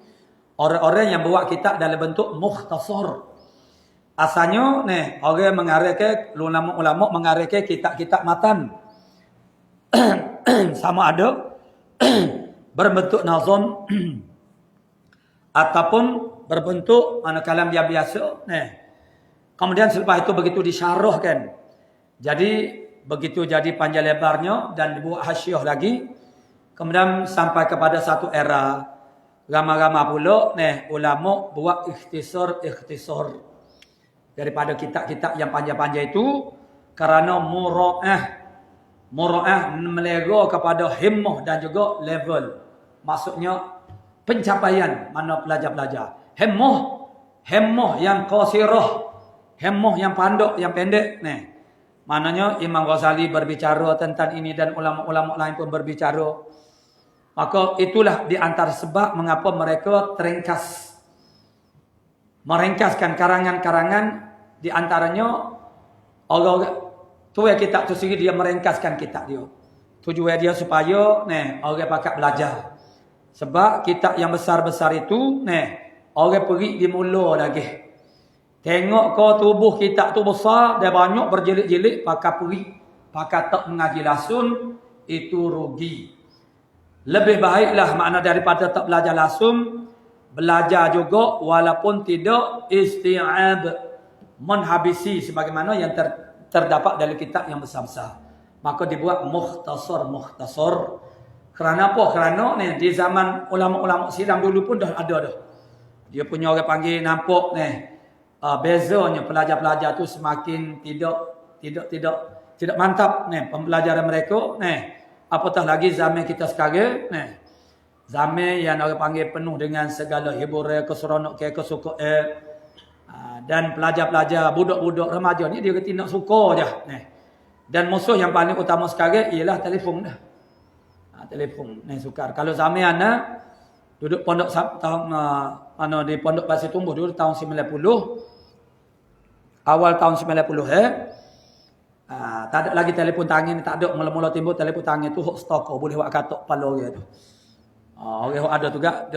Orang-orang yang buat kitab dalam bentuk mukhtasar. Asalnya orang mengarahkan, ulama-ulama mengarahkan kitab-kitab matan. Sama ada berbentuk nazam ataupun berbentuk kalam yang biasa. Kemudian selepas itu begitu disyarahkan. Jadi begitu jadi panjang lebarnya dan dibuat hasyiah lagi. Kemudian sampai kepada satu era ramai-ramai pula ulama buat ikhtisar daripada kitab-kitab yang panjang-panjang itu kerana mura'ah melera kepada himmah dan juga level. Maksudnya pencapaian mana pelajar-pelajar. Himmah yang qasirah, himmah yang pendek. Maknanya Imam Ghazali berbicara tentang ini dan ulama-ulama lain pun berbicara. Maka itulah di antara sebab mengapa mereka merengkaskan karangan-karangan, di antaranya orang tuan kitab tu sendiri dia merengkaskan kitab dia. Tujuan dia supaya orang pakat belajar. Sebab kitab yang besar-besar itu orang pergi di mula lagi. Tengok kau tubuh kitab tu besar, dia banyak berjilid-jilid, pakai tak mengaji langsung, itu rugi. Lebih baiklah makna daripada tak belajar langsung, belajar juga walaupun tidak isti'ab, menghabisi sebagaimana yang terdapat dalam kitab yang besar-besar. Maka dibuat mukhtasar. Kerana apa? Kerana di zaman ulama-ulama silam dulu pun dah ada dah. Dia punya orang panggil nampak bezanya pelajar-pelajar tu semakin tidak mantap pembelajaran mereka apatah lagi zaman kita sekarang zaman yang orang panggil penuh dengan segala hiburan, keseronok, kesukaan dan pelajar-pelajar, budak-budak remaja ni dia kata nak suka je dan musuh yang paling utama sekarang ialah telefon dah. Telefon sukar. Kalau zaman anak duduk pondok tahun di Pondok Pasir Tumbuh dulu tahun 90, awal tahun 90 tak ada lagi telefon tangan, tak ada, mula-mula timbul telefon tangan tu hok stoko boleh buat katok kepala orang tu. Orang ada tu gak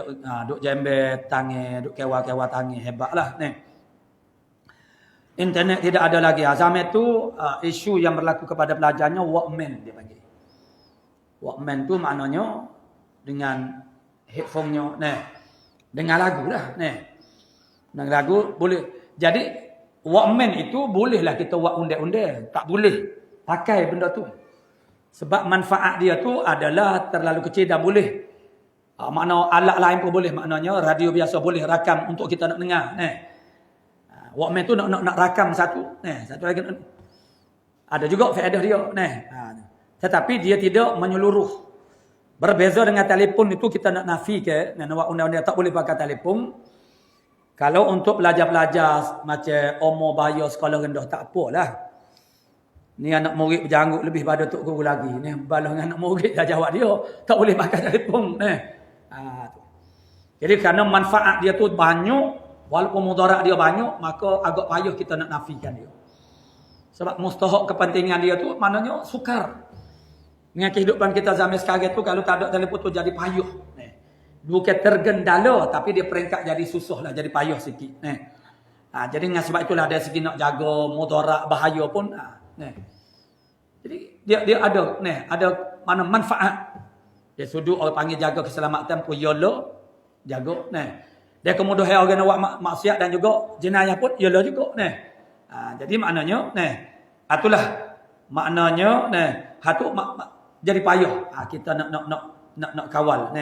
duk jembet tangan, duk kewa-kewa tangan, hebatlah Internet tidak ada lagi. Zaman tu isu yang berlaku kepada pelajarnya Walkman dia panggil. Walkman tu maknanya dengan headphone-nya dengan lagu lah dengan lagu boleh. Jadi Walkman itu bolehlah kita buat undang-undang, tak boleh pakai benda tu sebab manfaat dia tu adalah terlalu kecil dan boleh makna alat lain pun boleh, maknanya radio biasa boleh rakam untuk kita nak dengar Walkman tu nak rakam satu lagi ada juga faedah dia tetapi dia tidak menyeluruh. Berbeza dengan telefon itu kita nak nafi ke nak undang-undang tak boleh pakai telefon. Kalau untuk pelajar-pelajar macam umur bayar sekolah rendah tak apalah. Ni anak murid berjanggut lebih pada tok guru lagi. Ni balah dengan anak murid dah jawab dia. Tak boleh pakai telefon. Tu. Jadi kerana manfaat dia tu banyak, walaupun mudarat dia banyak, maka agak payah kita nak nafikan dia. Sebab mustahak kepentingan dia tu maknanya sukar. Dengan kehidupan kita zaman sekarang tu, kalau tak ada telefon tu jadi payah. Bukan tergendala, tapi dia peringkat jadi susah lah, jadi payah sikit. Jadi dengan sebab itulah dari segi nak jaga mudarat bahaya pun. Jadi dia ada mana manfaat. Dia sudut orang panggil jaga keselamatan pun yolo jaga. Dia kemudahan orang nak buat maksiat dan juga jenayah pun yolo juga. Jadi maknanya itulah maknanya hatu jadi payah. Kita nak kawal.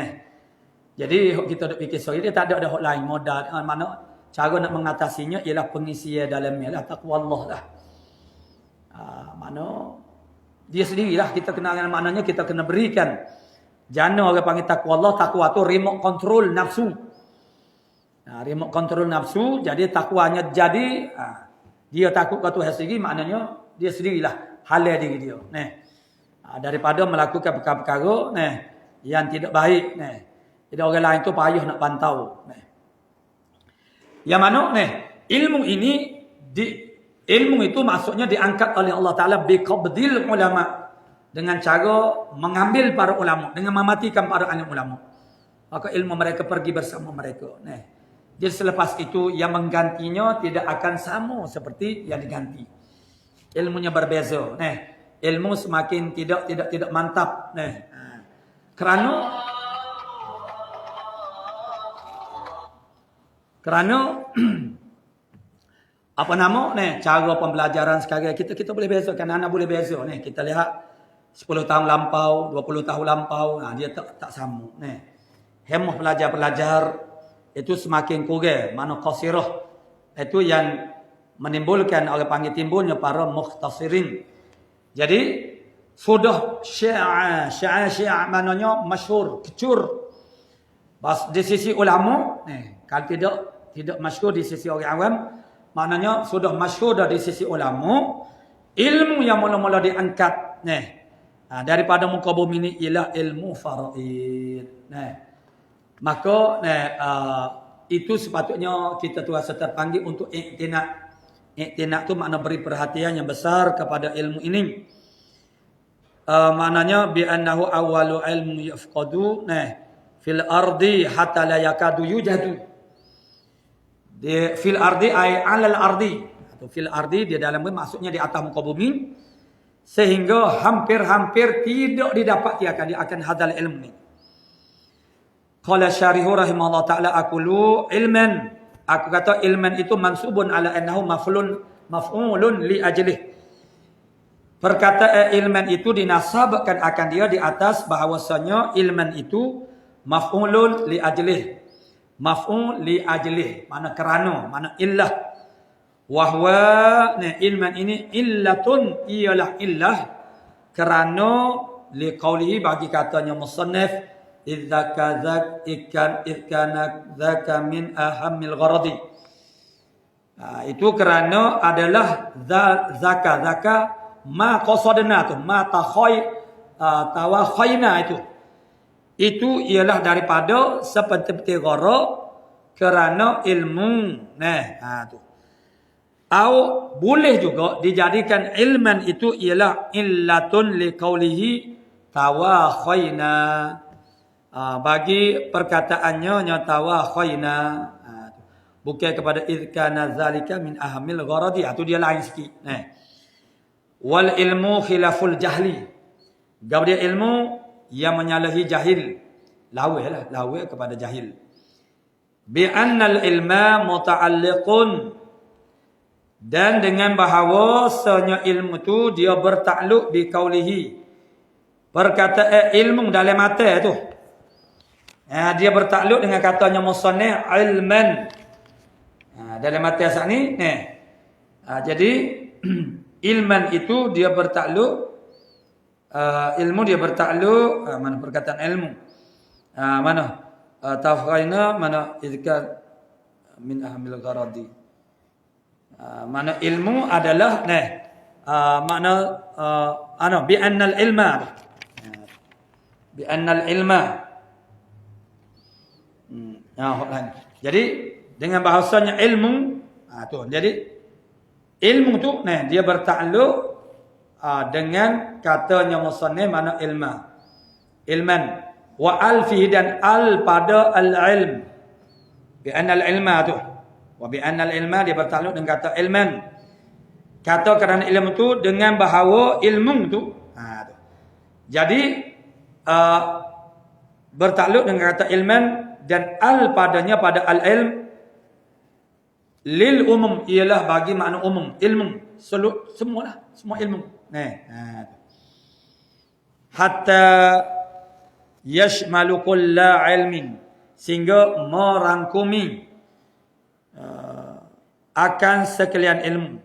Jadi kita duk fikir sorry dia tak ada hak lain modal mana cara nak mengatasinya ialah pengisian dalamnya lah takwa Allah lah. Mana dia sendirilah kita kena maknanya kita kena berikan jana orang panggil takwa Allah. Takwa tu remote control nafsu. Remote control nafsu, jadi takwanya jadi dia takut ke Tuhan sendiri, maknanya dia sendirilah halal diri dia. Daripada melakukan perkara-perkara yang tidak baik. Jadi orang lain tu payah nak pantau. Yang mana ilmu ini ilmu itu maksudnya diangkat oleh Allah Ta'ala biqabdil ulama. Dengan cara mengambil para ulama. Dengan mematikan para alim ulama. Maka ilmu mereka pergi bersama mereka. Jadi selepas itu yang menggantinya tidak akan sama seperti yang diganti. Ilmunya berbeza. Ilmu semakin tidak mantap. Kerana apa nama cara pembelajaran sekarang kita boleh bezakan, anak boleh beza. Kita lihat 10 tahun lampau, 20 tahun lampau, dia tak sama. Hemah pelajar-pelajar itu semakin kurang, mana qasirah itu yang menimbulkan orang panggil timbulnya para mukhtasirin. Jadi sudah syi'a maknanya masyhur, kecur. Bas di sisi ulama, kalau tidak masyhur di sisi orang awam, maknanya sudah masyhur dah di sisi ulama. Ilmu yang mula-mula diangkat daripada muka bumi ini ialah ilmu faraid. Maka itu sepatutnya kita tu rasa terpanggil untuk iktinak. Iktinak tu makna beri perhatian yang besar kepada ilmu ini. Maknanya bi annahu awwalu ilmu yafqadu fil ardi hatta la yakadu yujadu. Di fil ardi ay alal ardi. Atau fil ardi dia dalam maksudnya di atas muka bumi sehingga hampir-hampir tidak didapati akan hadal ilmu ni. Qala syarihu rahimahullah taala aqulu ilman. Aku kata ilman itu mansubun ala annahu maf'ulun li ajlih. Perkataan ilman itu dinasabkan akan dia di atas bahawasanya ilman itu maf'ulun li ajlih. Maf'ul li ajlih, mana kerana, mana illah. Wahwa ilman ini illatun, ialah illah kerana li qawlihi bagi katanya musannif idza kadzak ikana dzaka min ahammil gharadi. Itu kerana adalah zaka ma qasadna tu ma tawakhayna itu ialah daripada seperti ghara kerana ilmu. Tu. Atau boleh juga dijadikan ilman itu ialah illatun liqaulihi tawakhayna. Bagi perkataannya tawakhayna. Bukan kepada idkana zalika min ahamil gharadi. Itu dia lain sikit. Wal ilmu khilaful jahli. Gabriel ilmu yang menyalahi jahil. Lawih kepada jahil. Bi annal ilma muta'alliqun. Dan dengan bahawasanya ilmu tu dia bertakluk bi qaulihi. Perkataan ilmu dalam mata tu. Dia bertakluk dengan katanya musannif ilman. Dalam mata asal ni. Jadi ilman itu dia bertakluk. Ilmu dia bertakluk mana perkataan ilmu mana tafghayna mana idka min ahmil gharadi mana ilmu adalah makna bi annal ilma. Bi annal ilma. Jadi dengan bahasanya ilmu, tu. Jadi ilmu tu dia bertakluk dengan katanya musannif mana ilma. Ilman wa alfi dan al pada al-ilm. Bi annal ilma tu. Wa bi annal ilma dia bertakluk dengan kata ilman. Kata kerana ilmu tu dengan bahawa ilmu tu. Tu. Jadi bertakluk dengan kata ilman dan al padanya pada al-ilm lil umum ialah bagi makna umum ilmu semualah semua ilmu hatta yashmalu kulla ilmin sehingga merangkumi akan sekalian ilmu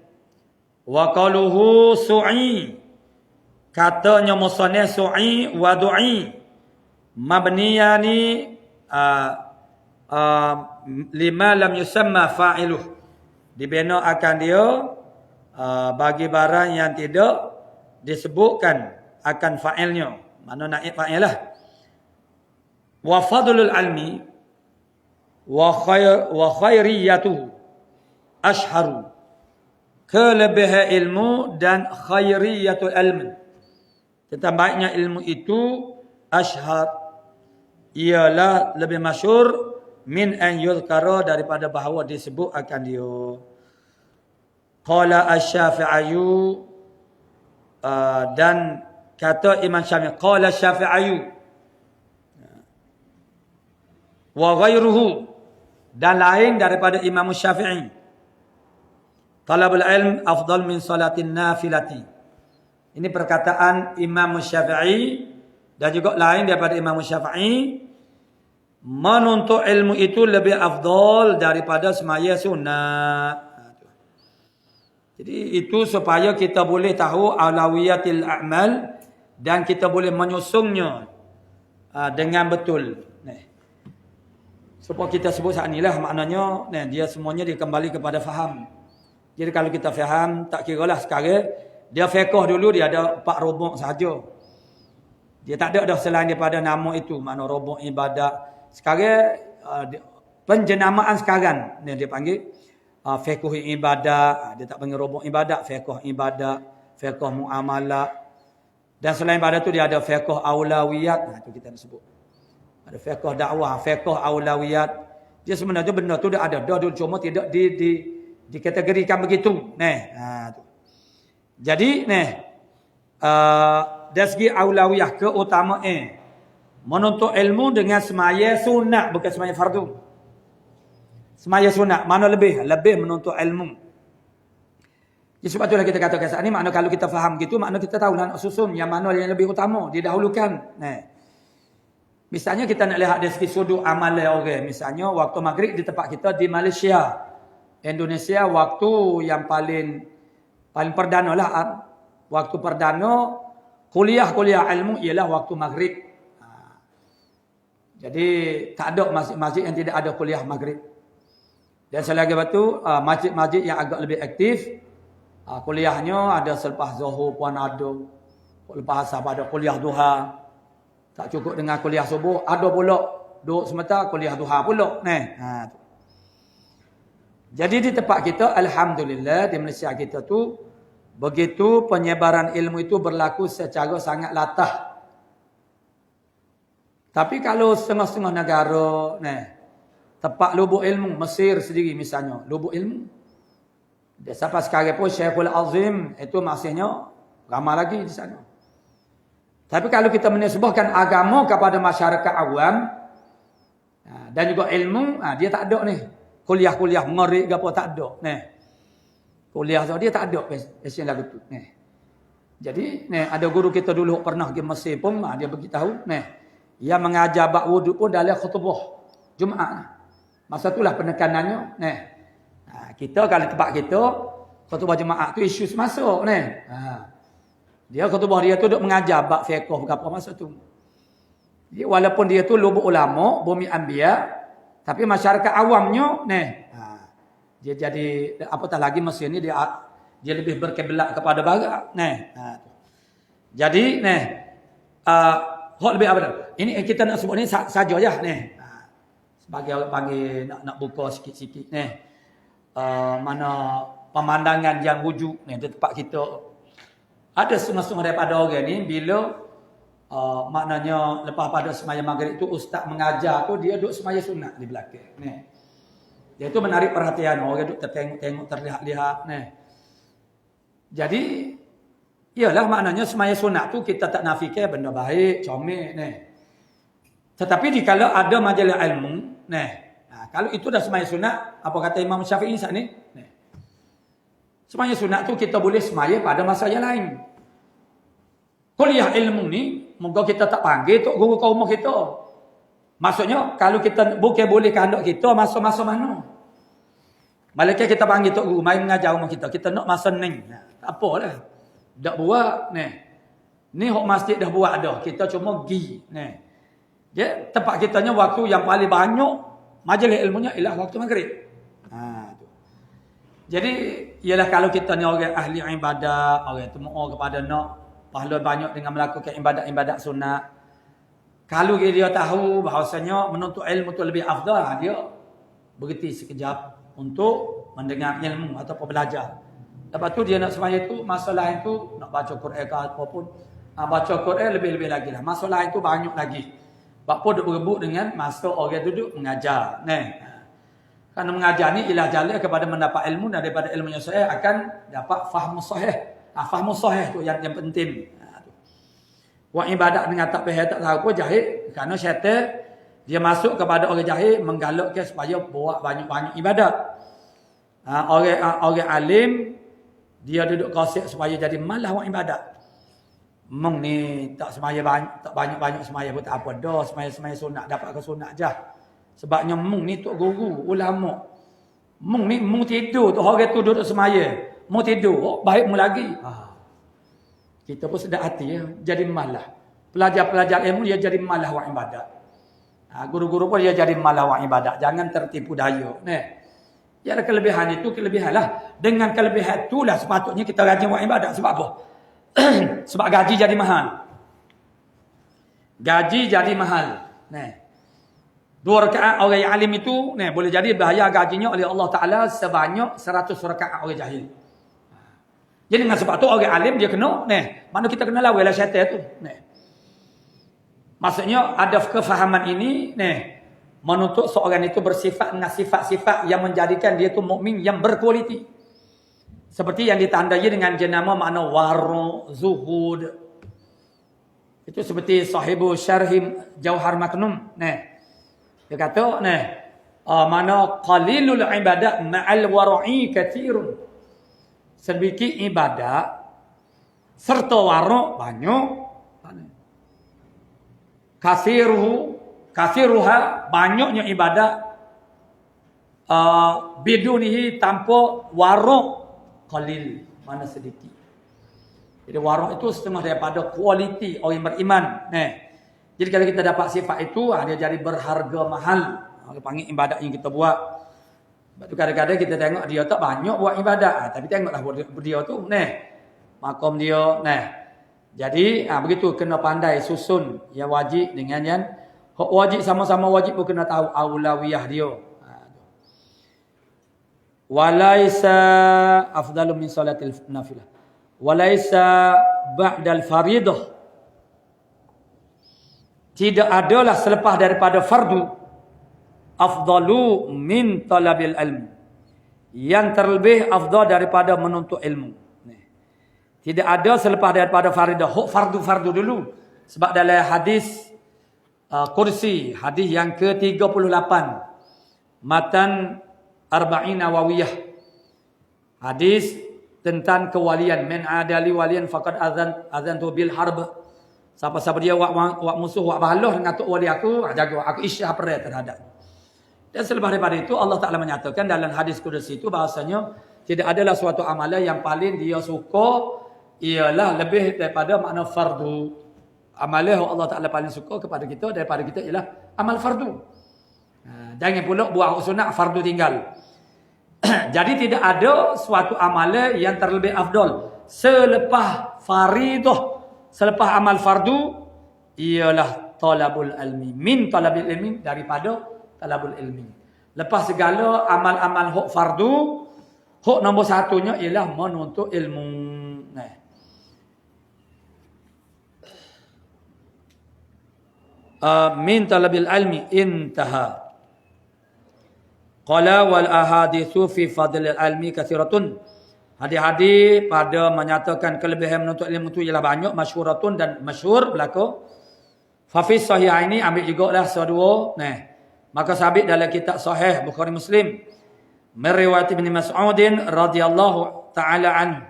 wa qaluhu su'i katanya musannif su'i wa du'i mabniyani lima lam yusamma fa'iluh dibina akan dia bagi barang yang tidak disebutkan akan fa'ilnya mana naib fa'il lah wa fadlul ilmi wa khairiyatuhu ashharu kelebihan ilmu dan khairiyatul ilm tentang baiknya ilmu itu ashhar ialah lebih masyhur min an yuzkara daripada bahawa disebut akan dia. Qala asy-Syafi'i dan kata Imam Syafi'i qala asy-Syafi'i wa ghairuhu dan lain daripada Imam Syafi'i talabul ilm afdal min salatin nafilati. Ini perkataan Imam Syafi'i dan juga lain daripada Imam Syafi'i menuntut ilmu itu lebih afdal daripada semaya sunat. Jadi itu supaya kita boleh tahu aulawiyatil a'mal dan kita boleh menyusunnya dengan betul. Supaya kita sebut saat inilah maknanya dia semuanya dia kembali kepada faham. Jadi kalau kita faham tak kiralah sekarang dia fiqh dulu dia ada 4 rubuk sahaja. Dia tak ada dah selain daripada nama itu makna rubuk ibadat. Sekarang penjenamaan sekarang ni dia panggil fiqh ibadat, dia tak panggil rubuk ibadat, fiqh ibadat, fiqh muamalah. Dan selain pada tu dia ada fiqh aulawiyat, itu kita nak sebut. Ada fiqh dakwah, fiqh aulawiyat. Dia sebenarnya benda tu dah ada dah dulu cuma tidak dikategorikan begitu. Tu. Jadi dari segi aulawiyah keutamaan menuntut ilmu dengan semaya sunat bukan semaya fardu. Semaya sunat mana lebih menuntut ilmu. Jadi sebab itulah kita katakan saat ni makna kalau kita faham gitu makna kita tahu nak susun yang mana yang lebih utama didahulukan. Misalnya kita nak lihat dari segi sudut amalan orang. Misalnya waktu maghrib di tempat kita di Malaysia, Indonesia waktu yang paling perdana lah. Waktu perdana kuliah ilmu ialah waktu maghrib. Jadi tak ada masjid-masjid yang tidak ada kuliah maghrib. Dan selagi itu masjid-masjid yang agak lebih aktif kuliahnya ada selepas zuhur pun ada. Lepas asar ada kuliah duha. Tak cukup dengan kuliah subuh, ada pula duduk sementara kuliah duha pula. Jadi di tempat kita alhamdulillah di Malaysia kita tu begitu penyebaran ilmu itu berlaku secara sangat latah. Tapi kalau setengah-setengah negara, tempat lubuk ilmu, Mesir sendiri misalnya, lubuk ilmu. Dia sampai sekarang pun Syekhul Azim, itu maksudnya ramai lagi di sana. Tapi kalau kita menisbahkan agama kepada masyarakat awam, dan juga ilmu, dia tak ada ni. Kuliah-kuliah mengerik ke apa, tak ada. Kuliah dia tak ada pasien lagu tu. Jadi, ada guru kita dulu pernah pergi Mesir pun, dia beritahu, yang mengajar bab wuduk pun dalam khutbah Jumaat. Masa itulah penekanannya. Kita kalau tempat kita khutbah Jumaat tu isu masuk. Dia khutbah dia tu duk mengajar bab fiqh berapa masa tu. Jadi walaupun dia tu lubuk ulama, bumi anbiya, tapi masyarakat awamnya dia jadi apatah lagi Mesir ni dia Dia lebih berkiblat kepada barat. Jadi hok lebih apa dah? Ini kita nak sebut ni saja je sebagai orang panggil nak buka sikit-sikit mana pemandangan yang wujud di tempat kita. Ada setengah-setengah daripada orang ni bila maknanya lepas pada sembahyang maghrib tu ustaz mengajar tu dia duduk sembahyang sunat di belakang dia tu menarik perhatian orang duduk tertengok-tengok terlihat-lihat jadi iyalah maknanya sembahyang sunat tu kita tak nafikan benda baik comel tetapi dikala ada majlis ilmu kalau itu dah sembahyang sunat apa kata Imam Syafi'i saat ni sembahyang sunat tu kita boleh sembahyang pada masa yang lain. Kuliah ilmu ni moga kita tak panggil tok guru kat rumah kita. Maksudnya kalau kita bukan boleh kehendak kita masa-masa mana. Malaikat kita panggil tok guru mai mengajar rumah kita. Kita nak masa ni. Tak apalah. Dak buat Ni hok masjid dah buat dah. Kita cuma pergi Dia tempat kitanya waktu yang paling banyak majlis ilmunya ialah waktu maghrib. Jadi ialah kalau kita ni orang ahli ibadat, orang temu kepada nak pahala banyak dengan melakukan ibadat-ibadat sunat. Kalau dia tahu bahawasanya menuntut ilmu tu lebih afdal, dia berhenti sekejap untuk mendengar ilmu ataupun belajar. Lepas tu dia nak sembahyang tu, masa lain tu nak baca Quran ke apapun. Baca Quran lebih-lebih lagi lah. Masa lain tu banyak lagi. Sebab pun duk berebut dengan masa orang duduk mengajar. Kerana mengajar ni ialah jalan kepada mendapat ilmu dan daripada ilmu yang sahih akan dapat faham sahih. Faham sahih tu yang penting. Buat ibadat dengan tak faham tak tahu pun jahil. Kerana syaitan dia masuk kepada orang jahil menggalakkan supaya buat banyak-banyak ibadat. Orang alim dia duduk kosek supaya jadi malas buat ibadat. Mung ni tak semaya banyak, tak banyak-banyak semaya pun tak apa dah, semaya sunat dapat ke sunat je. Sebabnya mung ni tok guru, ulama. Mung ni mung tidur tu orang tu duduk semaya. Mung tidur, baik mu lagi. Kita pun sedar hati jadi malas. Pelajar-pelajar ilmu dia jadi malas buat ibadat. Guru-guru pun dia jadi malas buat ibadat. Jangan tertipu daya. Ya ada kelebihan itu, kelebihan lah. Dengan kelebihan itulah sepatutnya kita rajin buat ibadat. Sebab apa? Sebab gaji jadi mahal. Gaji jadi mahal. 2 rakaat orang yang alim itu boleh jadi bayar gajinya oleh Allah Ta'ala sebanyak 100 rakaat orang jahil. Jadi dengan sebab tu orang alim dia kena mana kita kena lawan lah syaitan tu. Maksudnya ada kefahaman ini menuntut seorang itu bersifat dengan sifat-sifat yang menjadikan dia tu mukmin yang berkualiti. Seperti yang ditandai dengan jenama makna wara, zuhud. Itu seperti sahibu syarhim Jauhar Maknum. Dia kata mana qalilul ibadat ma'al wara'i katsirun. Sedikit ibadat serta wara' banyak. Kathiruha banyaknya ibadat bidunihi tanpa wara' qalil, mana sedikit. Jadi wara' itu setengah daripada kualiti orang beriman. Jadi kalau kita dapat sifat itu, dia jadi berharga mahal. Dia panggil ibadat yang kita buat. Sebab tu kadang-kadang kita tengok dia tak banyak buat ibadat. Tapi tengoklah dia tu. Makom dia. Jadi begitu kena pandai susun yang wajib dengan yang wajib sama-sama wajib pun kena tahu aulawiyah dia. Walaisa afdalu min salatil nafilah. Walaisa ba'dal faridah. Tidak adalah selepas daripada fardu afdalu min talabil ilmu. Yang terlebih afdal daripada menuntut ilmu. Tidak ada selepas daripada faridah. Fardu dulu. Sebab dalam hadis kursi, hadis yang ke-38 matan Arba'in Nawawiyah, hadis tentang kewalian, man adali walian faqad azantu bil harb. Siapa-siapa dia wak musuh, wak balah dengan tok wali aku, jaga aku isyah perang terhadap. Dan selepas daripada itu Allah Ta'ala menyatakan dalam hadis kursi itu bahasanya tidak adalah suatu amalan yang paling dia suka ialah lebih daripada makna fardu. Amalan yang Allah Ta'ala paling suka kepada kita daripada kita ialah amal fardu. Jangan pula buat sunat fardu tinggal. Jadi tidak ada suatu amalan yang terlebih afdal selepas faridah, selepas amal fardu ialah talabul ilmi, min talabil ilmi, daripada talabul ilmi. Lepas segala amal-amal hak fardu, hak nombor satunya ialah menuntut ilmu. Min talabil ilmi intaha. Qala wal ahaditsu fi fadlil ilmi katsiratun. Hadis-hadis pada menyatakan kelebihan menuntut ilmu itu ialah banyak, masyhuratun dan masyhur berlaku. Fa fi sahihaini ambil jugalah sedua. Maka sabit dalam kitab sahih Bukhari Muslim meriwayat Ibnu Mas'udin radhiyallahu taala anhu.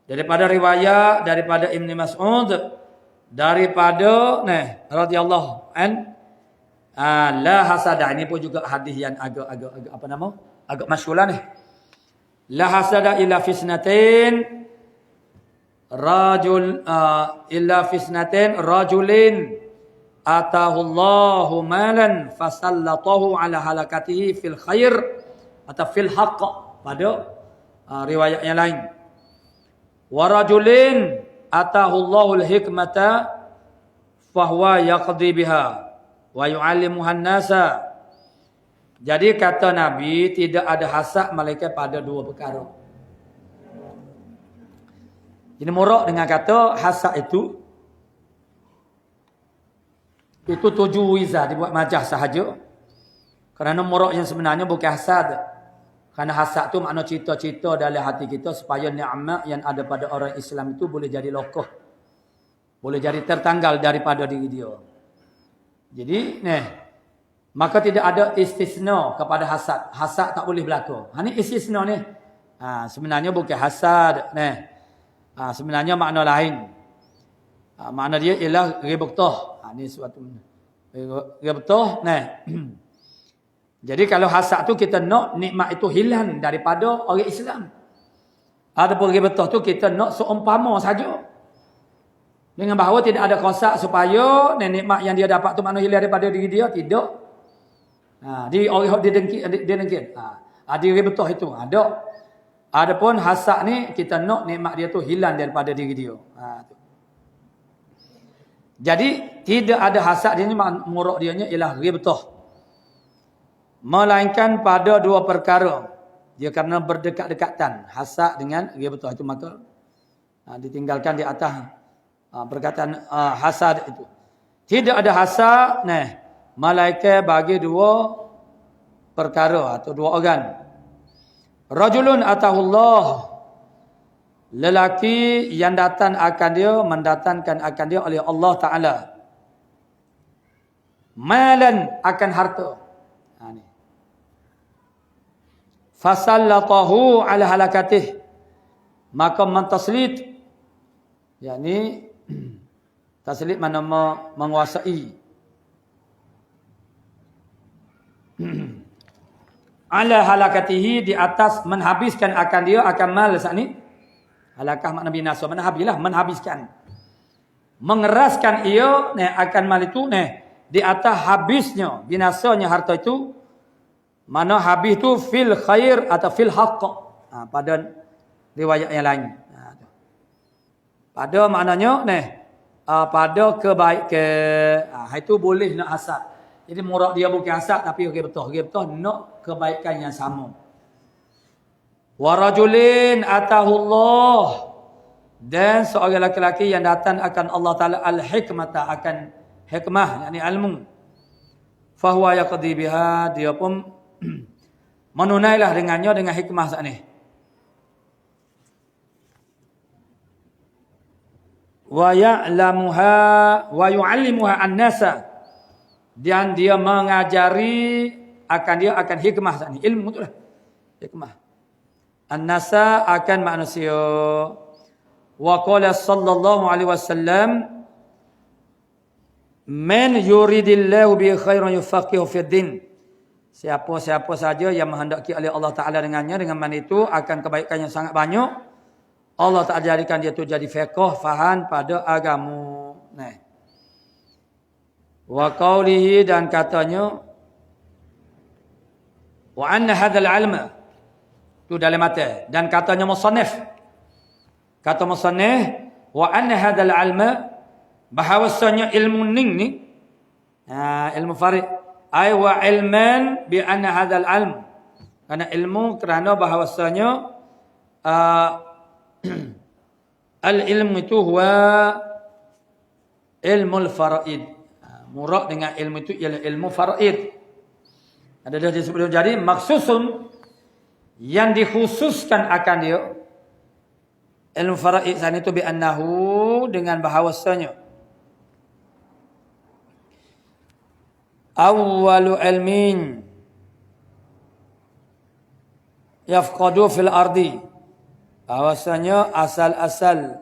Daripada riwayat daripada Ibnu Mas'ud daripada radhiyallahu an la hasada, ini pun juga hadis yang agak apa nama? Agak masyhur ni. La hasada illa fisnatain rajulin atahu Allahu malan fasallatahu ala halakatihi fil khair atau fil haqq, pada riwayat yang lain. Wa rajulin atahu Allahul hikmata fahuwa yaqdi biha wa yu'allimuhan nasa. Jadi kata Nabi, tidak ada hasad malaikat pada dua perkara. Jadi murak dengan kata hasad itu tuju wiza, dibuat majah sahaja. Kerana murak yang sebenarnya bukan hasad. Kerana hasad tu makna cita-cita dalam hati kita supaya nikmat yang ada pada orang Islam itu boleh jadi lokoh, boleh jadi tertanggal daripada diri dia. Jadi maka tidak ada istisna kepada hasad. Hasad tak boleh berlaku. Ini istisna ni. Sebenarnya bukan hasad. Sebenarnya makna lain. Makna dia ialah ghibtah. Ini suatu ghibtah. Jadi kalau hasad tu kita nak nikmat itu hilang daripada orang Islam. Adapun ghibtah tu kita nak seumpama saja. Dengan bahawa tidak ada kosak supaya nikmat yang dia dapat tu makna hilang daripada diri dia, tidak. Di orang dia dengki. Di ghibtah itu ada. Adapun hasad ni kita nak nikmat dia tu hilang daripada diri dia. Jadi tidak ada hasad dia ni, murak dia nya ialah ghibtah. Melainkan pada dua perkara. Dia kerana berdekat-dekatan hasad dengan ghibtah itu, maka ditinggalkan di atas perkataan hasad itu. Tidak ada hasad malaikat bagi dua perkara atau dua organ. Rajulun atahullah, lelaki yang datang akan dia, mendatangkan akan dia oleh Allah Ta'ala. Malan, akan harta. Fasallatahu ala halakatih, maka mentaslit, yakni taslit mana menguasai. Ala halakatihi, di atas menghabiskan akan dia akan mal saat ni. Halakah makna binasa, mana habislah, menghabiskan. Mengeraskan ia akan mal itu di atas habisnya, binasanya harta itu. Mana habis tu fil khair atau fil haqq. Pada riwayat yang lain. Pada maknanya pada kebaikan. Itu boleh nak hasad. Jadi murak dia bukan hasad tapi ghibtah. Ghibtah nak kebaikan yang sama. Wa rajulin atahullah, dan seorang lelaki yang datang akan Allah Taala al-hikmata, akan hikmah, yakni ilmu. Fahuwa yaqdi biha, dia pun menunailah dengannya dengan hikmah saat ni. Wa ya'lamuha wa yu'allimuha an-nasa, dan dia mengajari akan dia akan hikmah saat ni. Ilmu itulah hikmah. An-nasa akan manusia. Wa qala sallallahu alaihi wasallam, man yuridillahu bi khairan yufaqihu fid din. Siapa-siapa saja yang menghendaki oleh Allah Ta'ala dengannya, dengan mana itu akan kebaikan yang sangat banyak, Allah Ta'ala jadikan dia tu jadi fiqh, faham pada agama. Wa qawlihi, dan katanya, wa anna hadzal ilma, Tu dalam mata. Dan katanya musannif. Kata musannif, wa anna hadzal ilma, bahawasanya ilmu ning ni, ilmu farid, ay wa ilman bi anna hadzal ilm. Karena ilmu kerana bahawasanya al-ilmu itu huwa ilmu al-faraid. Murad dengan ilmu itu ialah ilmu faraid. Ada dah disebut. Jadi maksusun yang dikhususkan akan dia ilmu faraid sana itu bi annahu, dengan bahawasanya awwalu ilmin yafqadu fil ardi, bahwasanya asal-asal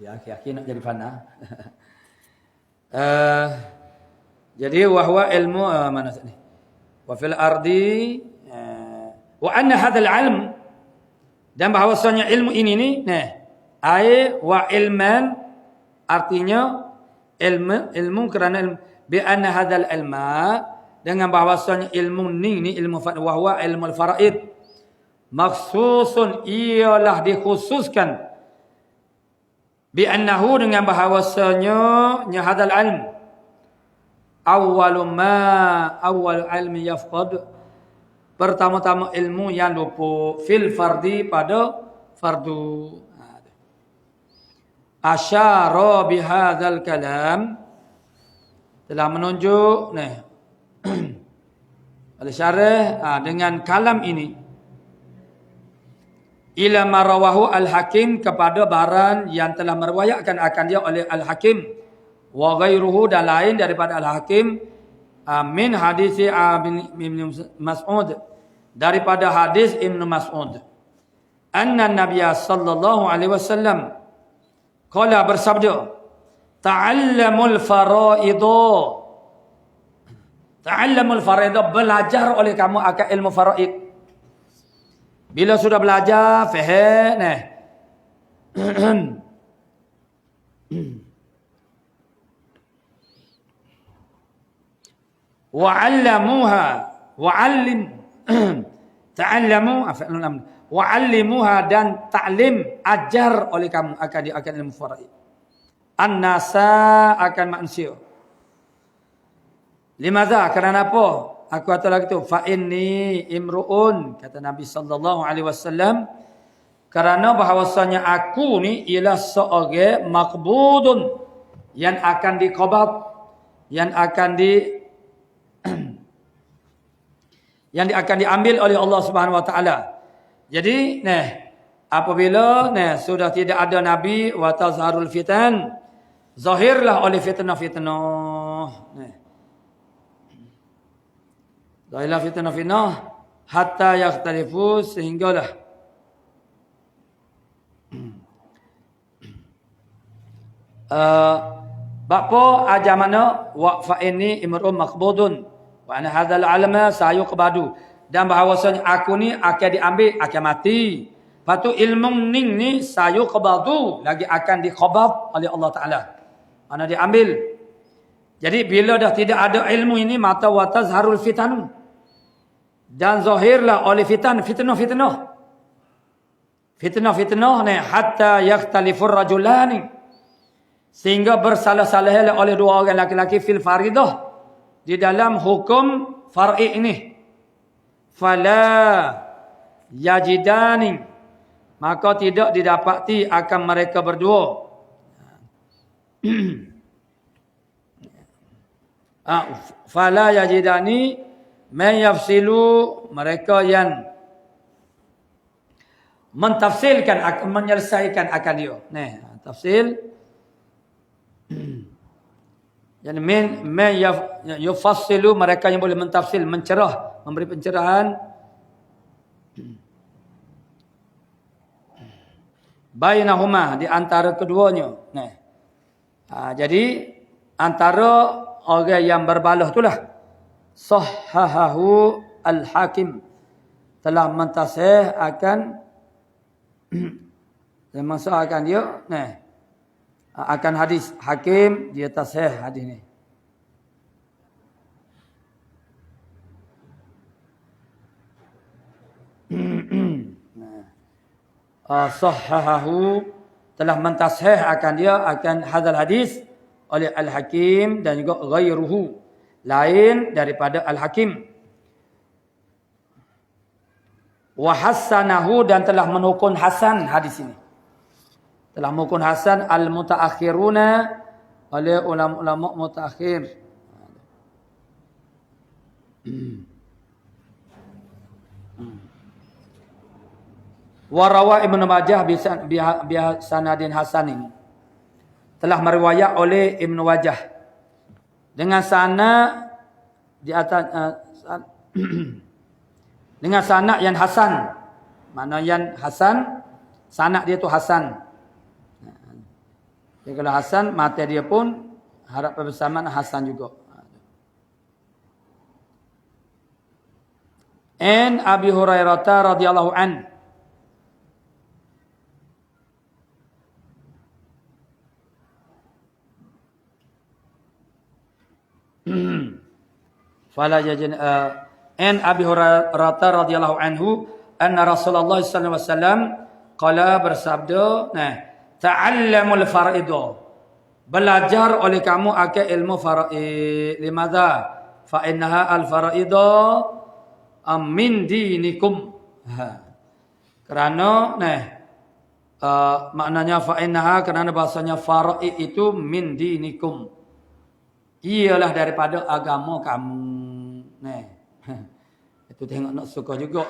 dia akhir-akhir nak jadi fana. Jadi wahwa ilmu mana ni? Wa fil ardi wa anna hadzal ilm, dan bahwasanya ilmu ini ni ai wa ilman, artinya ilmu kerana ilmu, bi anna hadzal ilma, dengan bahwasanya ilmu ni ilmu wa huwa ilmu al-faraid, maksusun ialah dikhususkan, bi annahu, dengan bahwasanya hadzal ilm awwalu ilmi yafqad, pertama-tama ilmu yang lupa, fil fardi, pada fardu. Asyara bihadzal kalam, telah menunjuk oleh syarah dengan kalam ini, ila marawahu al-hakim, kepada barang yang telah meriwayatkan akan dia oleh al-hakim, wa ghairuhu, dan lain daripada al-hakim, min hadis Ibn Mas'ud, daripada hadis Ibn Mas'ud, anna Nabiya sallallahu alaihi wasallam qala, bersabda, ta'allamul faraidu, ta'allamul faraidu, belajar oleh kamu akan ilmu faraid. Bila sudah belajar faham wa'allamuha, wa'allim ta'allamu af'alun amr, wa'allimuha, dan ta'lim, ajar oleh kamu akan ilmu faraid, an-nasa, akan manusia. Limadha, kerana apa? Aku kata lagi tu, fa inni imruun, kata Nabi sallallahu alaihi wasallam, kerana bahawasanya aku ni ialah seorang maqbudun, yang akan diqabad, yang akan akan diambil oleh Allah Subhanahu wa taala. Jadi apabila sudah tidak ada nabi, wa tazharul fitan, zahirlah oleh fitnah-fitnah. Zahirlah fitnah-fitnah hatta yakhtalifu, sehinggalah bapa ajar mana wa fa inni imrun maqbudun wa ana hadzal alama sayuqbadu, dan bahawasanya aku ni akan diambil, akan mati. Patu ilmu ning ni sayuqbadu, lagi akan dikhabab oleh Allah Taala, mana diambil. Jadi bila dah tidak ada ilmu ini, mata wa tazharul fitanu, dan zahirlah oleh fitnah-fitnah ni, hatta yakhtalifur rajulani, sehingga bersalah-salah oleh dua orang laki-laki fil faridah, di dalam hukum far'i ini. Fala yajidani, maka tidak didapati akan mereka berdua. Fala yajidani man yafsilu, mereka yang mentafsirkan, akan menyelesaikan akan dia. Tafsil yang men yufassilu, mereka yang boleh mentafsir, mencerah, memberi pencerahan bainahuma, di antara keduanya. Jadi antara orang yang berbalah itulah sahhahahu al-hakim, telah mentasih akan akan dia akan hadis hakim, dia tasih hadis ni. Sahahahu telah mentashih akan dia akan hadzal hadis oleh Al-Hakim dan juga ghairuhu lain daripada Al-Hakim. Wa hassanahu dan telah menukun hasan hadis ini. Telah menukun hasan al-mutaakhiruna oleh ulama-ulama mutaakhir. Warawa Ibnu Majah bi sanadin hasanin. Telah meriwayat oleh Ibnu Majah dengan sanad di atas dengan sanad yang hasan. Mana yang hasan, sanad dia tu hasan. Jadi kalau hasan, mata dia pun harap bersamaan hasan juga. An Abi Hurairah radhiyallahu an fala yajin an Abi Hurairah radhiyallahu anhu anna Rasulullah sallallahu alaihi wasallam qala bersabda, nah, ta'allamul faraidu, belajar oleh kamu akan ilmu faraid. Limadha? Fa innaha al faraidu min dinikum. Kerana maknanya fa innaha, kerana bahasanya faraid itu min dinikum, ialah daripada agama kamu. Itu tengok nak suka juga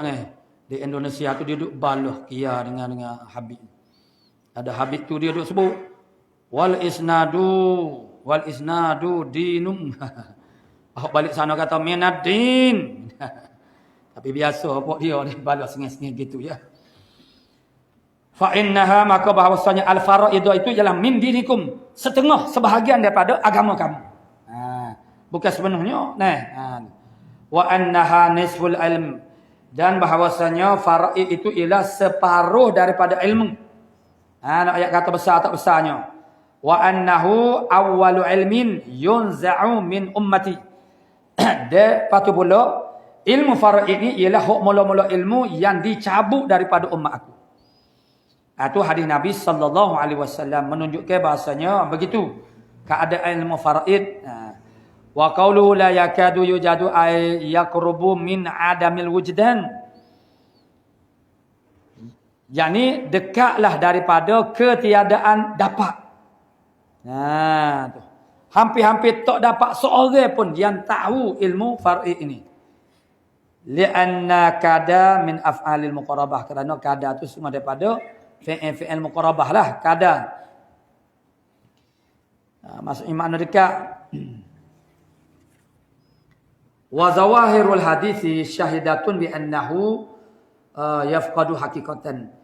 di Indonesia tu dia duduk balah kia dengan Habib. Ada Habib tu dia duduk sebut wal isnadu dinum. Balik sana kata minad-din. Tapi biasa apa dia balah sengih-sengih gitu ya. Fa innaha, maka bahawasanya al-faraid itu ialah min dinikum, setengah sebahagian daripada agama kamu. Bukan sepenuhnya. Wa annaha nisful ilm, dan bahawasanya faraid itu ialah separuh daripada ilmu. Nak ayat kata besar tak besarnya. Wa annahu awwalu ilmin yunza'u min ummati. Dia patu pula ilmu faraid ini ialah hak mula-mula ilmu yang dicabut daripada umat aku. Itu hadis Nabi sallallahu alaihi wasallam menunjukkan bahasanya begitu keadaan ilmu faraid. Wa qawluhu la yakadu yujadu ay yaqrubu min adamil wujdan. Yani dekatlah daripada ketiadaan dapat. Tu. Hampir-hampir tak dapat seorang pun yang tahu ilmu faraid ini. Li'anna kada min af'alil muqarabah, kerana kada tu semua daripada fi'il muqarabah lah, kada. Maksudnya makna dekat. Wa zawahirul hadisi syahidatun bi annahu yafqadu hakikatan.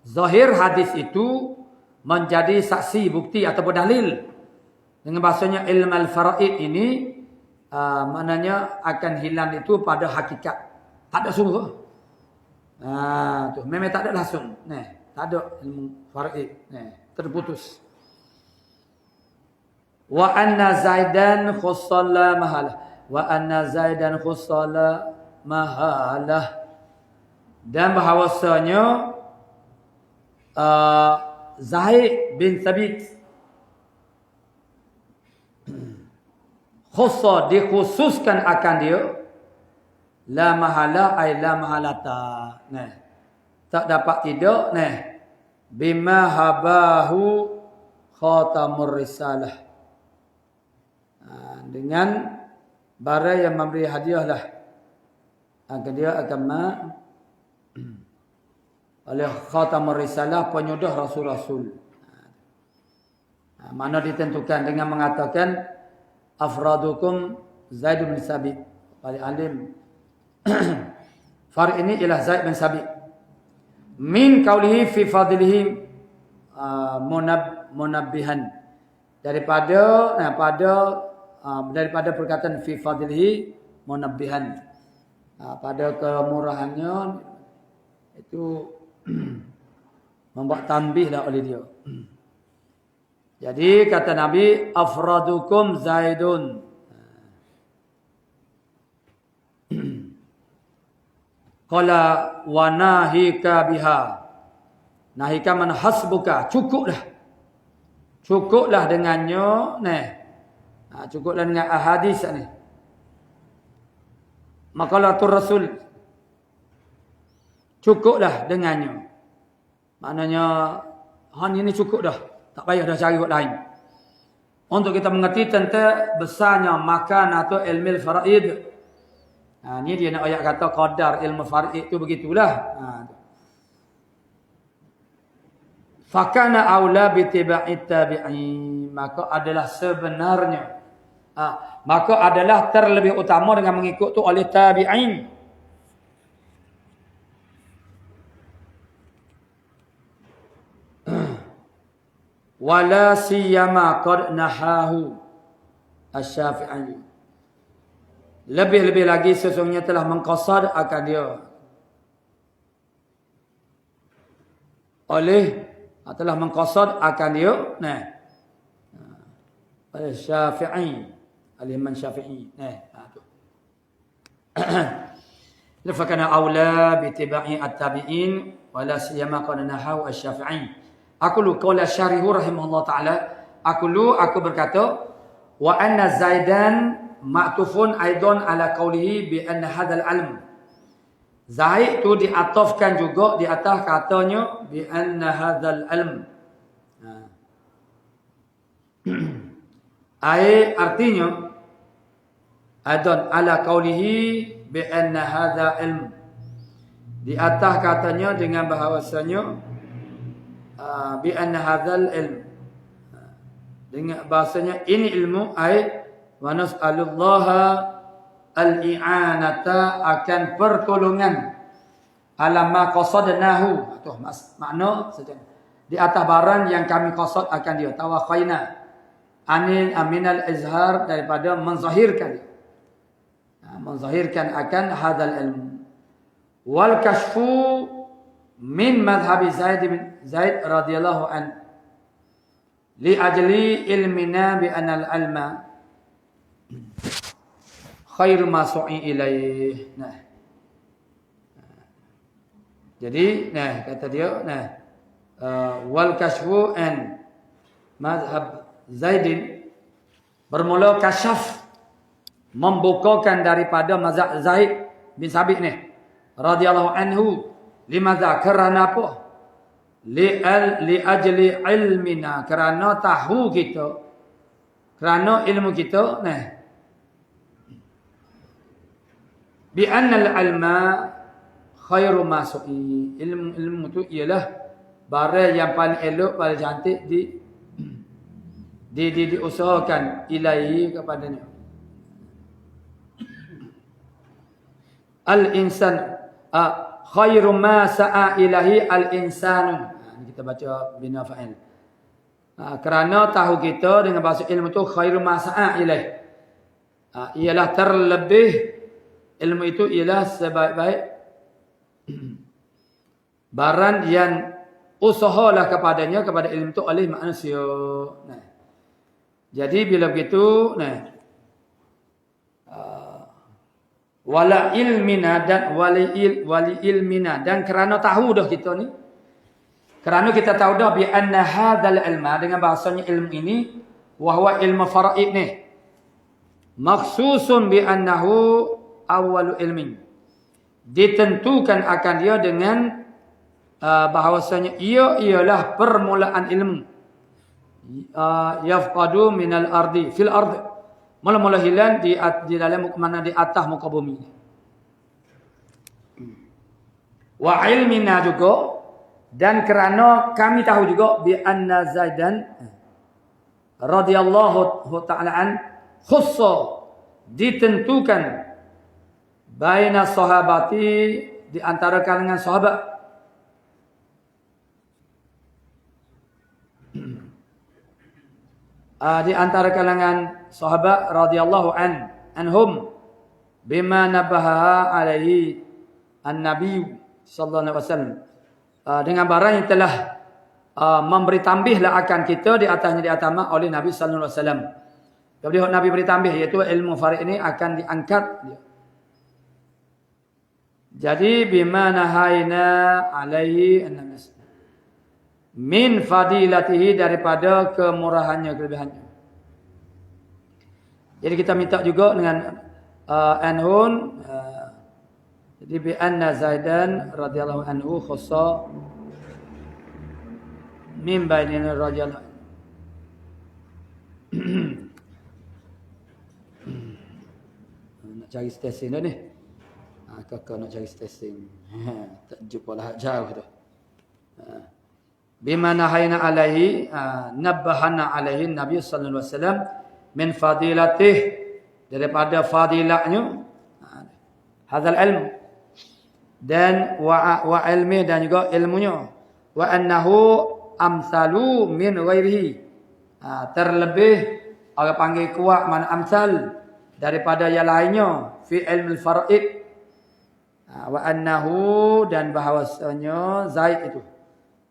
Zahir hadis itu menjadi saksi, bukti ataupun dalil. Dengan bahasanya ilmu al-faraid ini maknanya akan hilang itu pada hakikat. Tak ada sungguh. Tu memang tak ada langsung. Tak ada ilmu faraid. Terputus. Wa anna Zaidan khussala mahalah. Wa anna Zaidan khussala mahalah. Dan bahawasanya Zaid bin Thabit khussa, dikhususkan akan dia, la mahala ay la mahalata. Tak dapat tidak bima habahu khatamur risalah, dengan barang yang memberi hadiah lah akan dia agama oleh khatamur risalah, penyudah rasul-rasul. Mana ditentukan dengan mengatakan afradukum Zaid bin Sabit, paling alim far ini ialah Zaid bin Sabit. Min qaulihi fi fadlihi munabbihan, daripada daripada perkataan fi fadlihi munabbihan, pada kemurahannya itu membuat tanbih lah oleh dia. Jadi kata Nabi, afradukum Zaidun. Qala wa nahika biha. Nahika man hasbuka, cukuplah. Cukuplah dengannya, cukuplah dengan ahadis ni. Maqalatul Rasul. Cukuplah dengannya. Maknanya hanya ini cukup dah. Tak payah dah cari buat lain. Untuk kita mengerti tentang besarnya makan atau ilmu faraid. Ni dia nak ayat kata qadar ilmu faraid tu begitulah. Fakana aula bitiba'it tabi'in, maka adalah sebenarnya maka adalah terlebih utama dengan mengikut tu oleh tabi'in. Wala siyama qad nahahu asy-Syafi'i. Lebih-lebih lagi sesungguhnya telah mengqasad akan dia telah mengqasad akan dia Syafi'i, al-Imam Syafi'i. Fakana aula bi tibai at-tabi'in wala siyama qad nahahu asy-Syafi'i. Aku qala syarihu rahimahullah taala, aku berkata wa anna Zaidan ma'tufun aidan ala qawlihi bi anna hadzal ilm. Zaid tu diatafkan juga di atas katanya bi anna hadzal ilm. Artinya aidan ala qawlihi bi anna hadzal ilm. Di atas katanya dengan bahawasanya bi anna hadzal ilm, dengan bahasanya ini ilmu wa nas'alullaha al-i'anata, akan pertolongan ala ma qasadnahu. Tu makna saja di atas barang yang kami qasad akan dia, tawakhaina aminal izhar, daripada menzahirkan akan hadzal ilm. Wal kashfu min madhhabi Zaid radhiyallahu an li ajli ilmina bi anal ilma khairu ma su'i ilaih. Jadi kata dia wal kashfu an madhhab Zaidin, bermula kasyaf, membukakan daripada mazhab Zaid bin Sabit ni radhiyallahu anhu. Limadha, kerana apa? Li ajli ilmina, kerana tahu kita, kerana ilmu kita bi annal ilma khairu ma su'i. Ilmu tu ialah barang yang paling elok, paling cantik diusahakan ilahi kepadanya. Al insan khairu ma sa'a ilahi al-insanu. Kita baca bina fa'il. Kerana tahu kita dengan bahasa ilmu itu khairu ma sa'a ilahi. Ialah terlebih, ilmu itu ialah sebaik-baik barang yang usahalah kepadanya, kepada ilmu itu oleh manusia. Jadi bila begitu wala ilmina dan wali ilmina, dan kerana tahu dah kita ni, kerana kita tahu dah bi anna hadzal ilma, dengan bahasanya ilmu ini wa huwa ilmu faraid ni, makhsusun bi annahu awwalu ilmin, ditentukan akan dia dengan bahawasanya ia ialah permulaan ilmu. Yafqadu minal ardi fil ardi, mula-mula hilang di dalam mana, di atas muka bumi. Wa ilmina juga, dan kerana kami tahu juga bi anna Zaidan radhiyallahu ta'ala an khussa, ditentukan baina sahabati, di antara kalangan sahabat, di antara kalangan sahabat radhiyallahu anhum bima nabaha alaihi an-nabi sallallahu alaihi wasallam, dengan barang yang telah memberi tambihlah akan kita di atasnya, di atas oleh Nabi sallallahu alaihi wasallam. Kemudian Nabi beri tambih, iaitu ilmu faraid ini akan diangkat Jadi bima nahaina alaihi min fadilatihi, daripada kemurahannya, kelebihannya. Jadi kita minta juga dengan anhun, jadi bi anna Zaidan radhiyallahu anhu khassa min bainina radhiyallahu anhu. Nak cari stesen dah ni. Kakak nak cari stesen. Tak jumpa lah jauh tu. Bima nahaina alaihi, nabbahana alaihi Nabi sallallahu alaihi wasallam min fadilatih, daripada fadilahnya hadzal ilm, dan wa ilmi, dan juga ilmunya, wa annahu amsalu min ghairihi, terlebih orang panggil kuat mana amsal daripada yang lainnya, fi ilmu al-fara'id, wa annahu, dan bahawasanya Zaid itu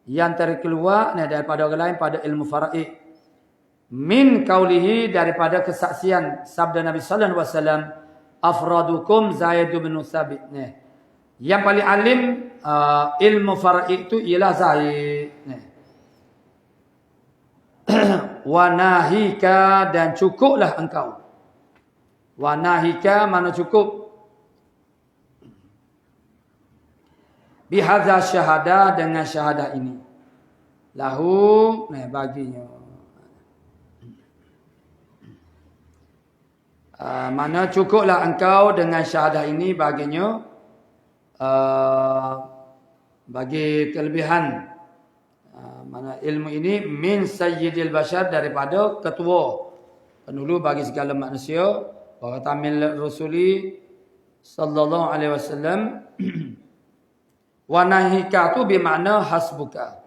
yang terkeluar daripada orang lain pada ilmu fara'id, min kaulihi, daripada kesaksian sabda Nabi sallallahu alaihi wasallam, afradukum Zaid bin Thabit. Yang paling alim ilmu fara'id itu ialah Zaid. Wa nahika, dan cukuplah engkau. Wa nahika mana cukup. Bihadza syahadah, dengan syahadah ini. Lahu, baginya. Mana cukuplah engkau dengan syahadah ini baginya, bagi kelebihan. Mana ilmu ini min sayyidil bashar, daripada ketua penulu bagi segala manusia, wa tamil rasuli sallallahu alaihi wasallam. Wa nahika tu bermakna hasbuka.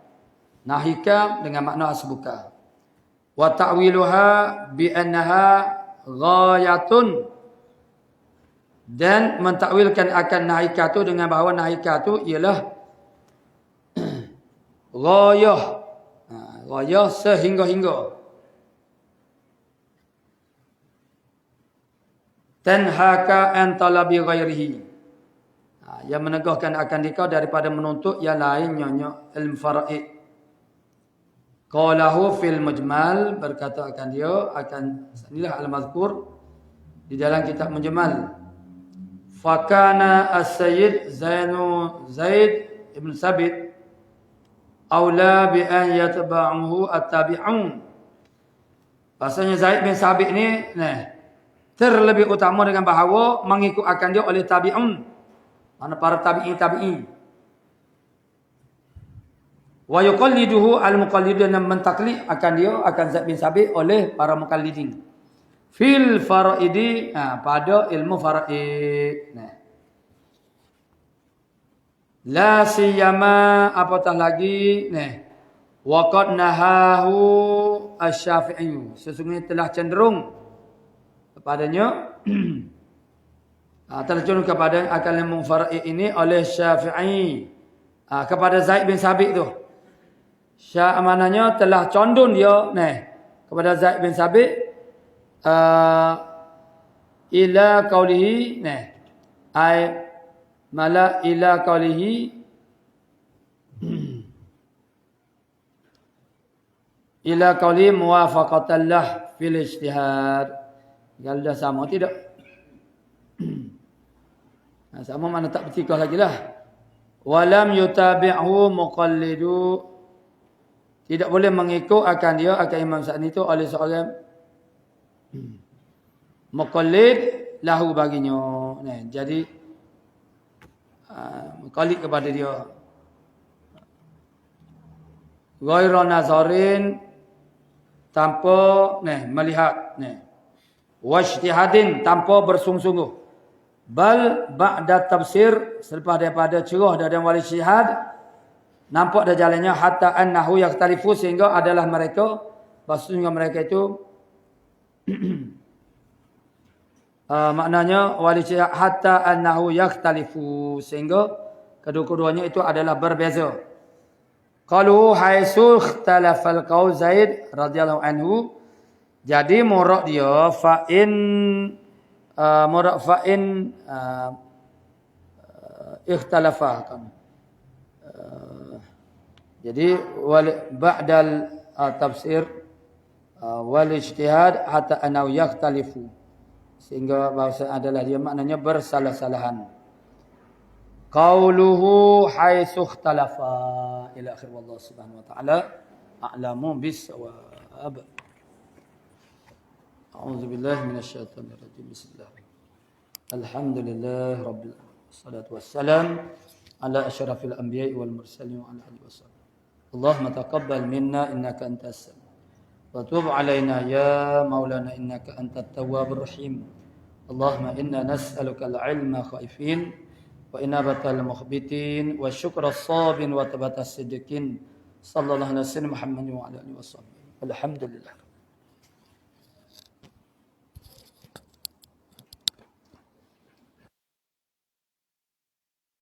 Nahika dengan makna hasbuka. Wa ta'wiluha bi annaha ghayatun, dan mentakwilkan akan nahika tu dengan bahawa nahika tu ialah ghayah. Ghayah sehingga-hingga. Tanhaka an talabi ghairihi, yang menegahkan akan dikau daripada menuntut yang lainnya ilmu fara'id. Qalahu fil mujmal, berkata akan dia, akan inilah al-mazkur di dalam kitab mujmal. Fakana as-sayyid Zaid ibn Thabit aula bi an yatba'uhu at-tabi'un. Bahasanya Zaid bin Thabit ni terlebih utama dengan bahawa mengikut akan dia oleh tabi'un, mana para tabi'in. Wa yuqalliduhu al-muqallidun, dan mentaklid akan dia, akan Zaid bin Thabit oleh para muqallidin. Fil fara'idi, pada ilmu fara'id. La siyama, apatah lagi, wa qad nahahu asy-Syafi'i, sesungguhnya telah cenderung kepadanya, telah cenderung kepada akan ilmu fara'id ini oleh Syafi'i, kepada Zaid bin Thabit tu. Mananya telah condong dia kepada Zaid bin Thabit ila qaulihi, ay mala ila qaulihi, ila qauli muwafaqatallah fil ijtihad. Kalau dah sama tidak? Sama mana tak bertikah lagi lah. Walam yutabi'hu muqallidu, tidak boleh mengikut akan dia, akan Imam Sa'di itu oleh seorang muqallid lahu baginya. Jadi muqallid kepada dia. Ghairu nazarin, tanpa melihat, wajtihadin, tanpa bersungguh-sungguh. Bal ba'da tafsir, selepas daripada cerah dan wali syihad, nampak dah jalannya, hatta annahu yaktalifu, sehingga adalah mereka, maksudnya mereka itu maknanya wali syihad, hatta annahu yaktalifu, sehingga kedua-duanya itu adalah berbeza. Qalu haitsu ikhtalafal qaul Zaid radhiyallahu anhu, jadi murad dia ikhtalafa kan. Jadi ba'dal tafsir wal ijtihad hatta anau yakhtalifu, sehingga bahasa adalah dia maknanya bersalah-salahan. Qauluhu haitsu ikhtalafa ila akhir, wallahu subhanahu wa ta'ala a'lamu bis-shawab. A'udzu billahi minasyaitonir rajim. Bismillah. Alhamdulillah rabbil alamin. Wassalatu wassalam ala asyrafil anbiya'i wal mursalin wa ala alihi wasallam. Allahumma taqabbal minna innaka antas sami wa tub alaina ya maulana innaka antat tawwabur rahim. Allahumma inna nas'aluka al-ilma khaifin wa inabatal mukhbitin wa syukra sabin wa tabatas siddiqin. Sallallahu alaihi wasallam Muhammadin wa ala alihi wasallam. Alhamdulillah.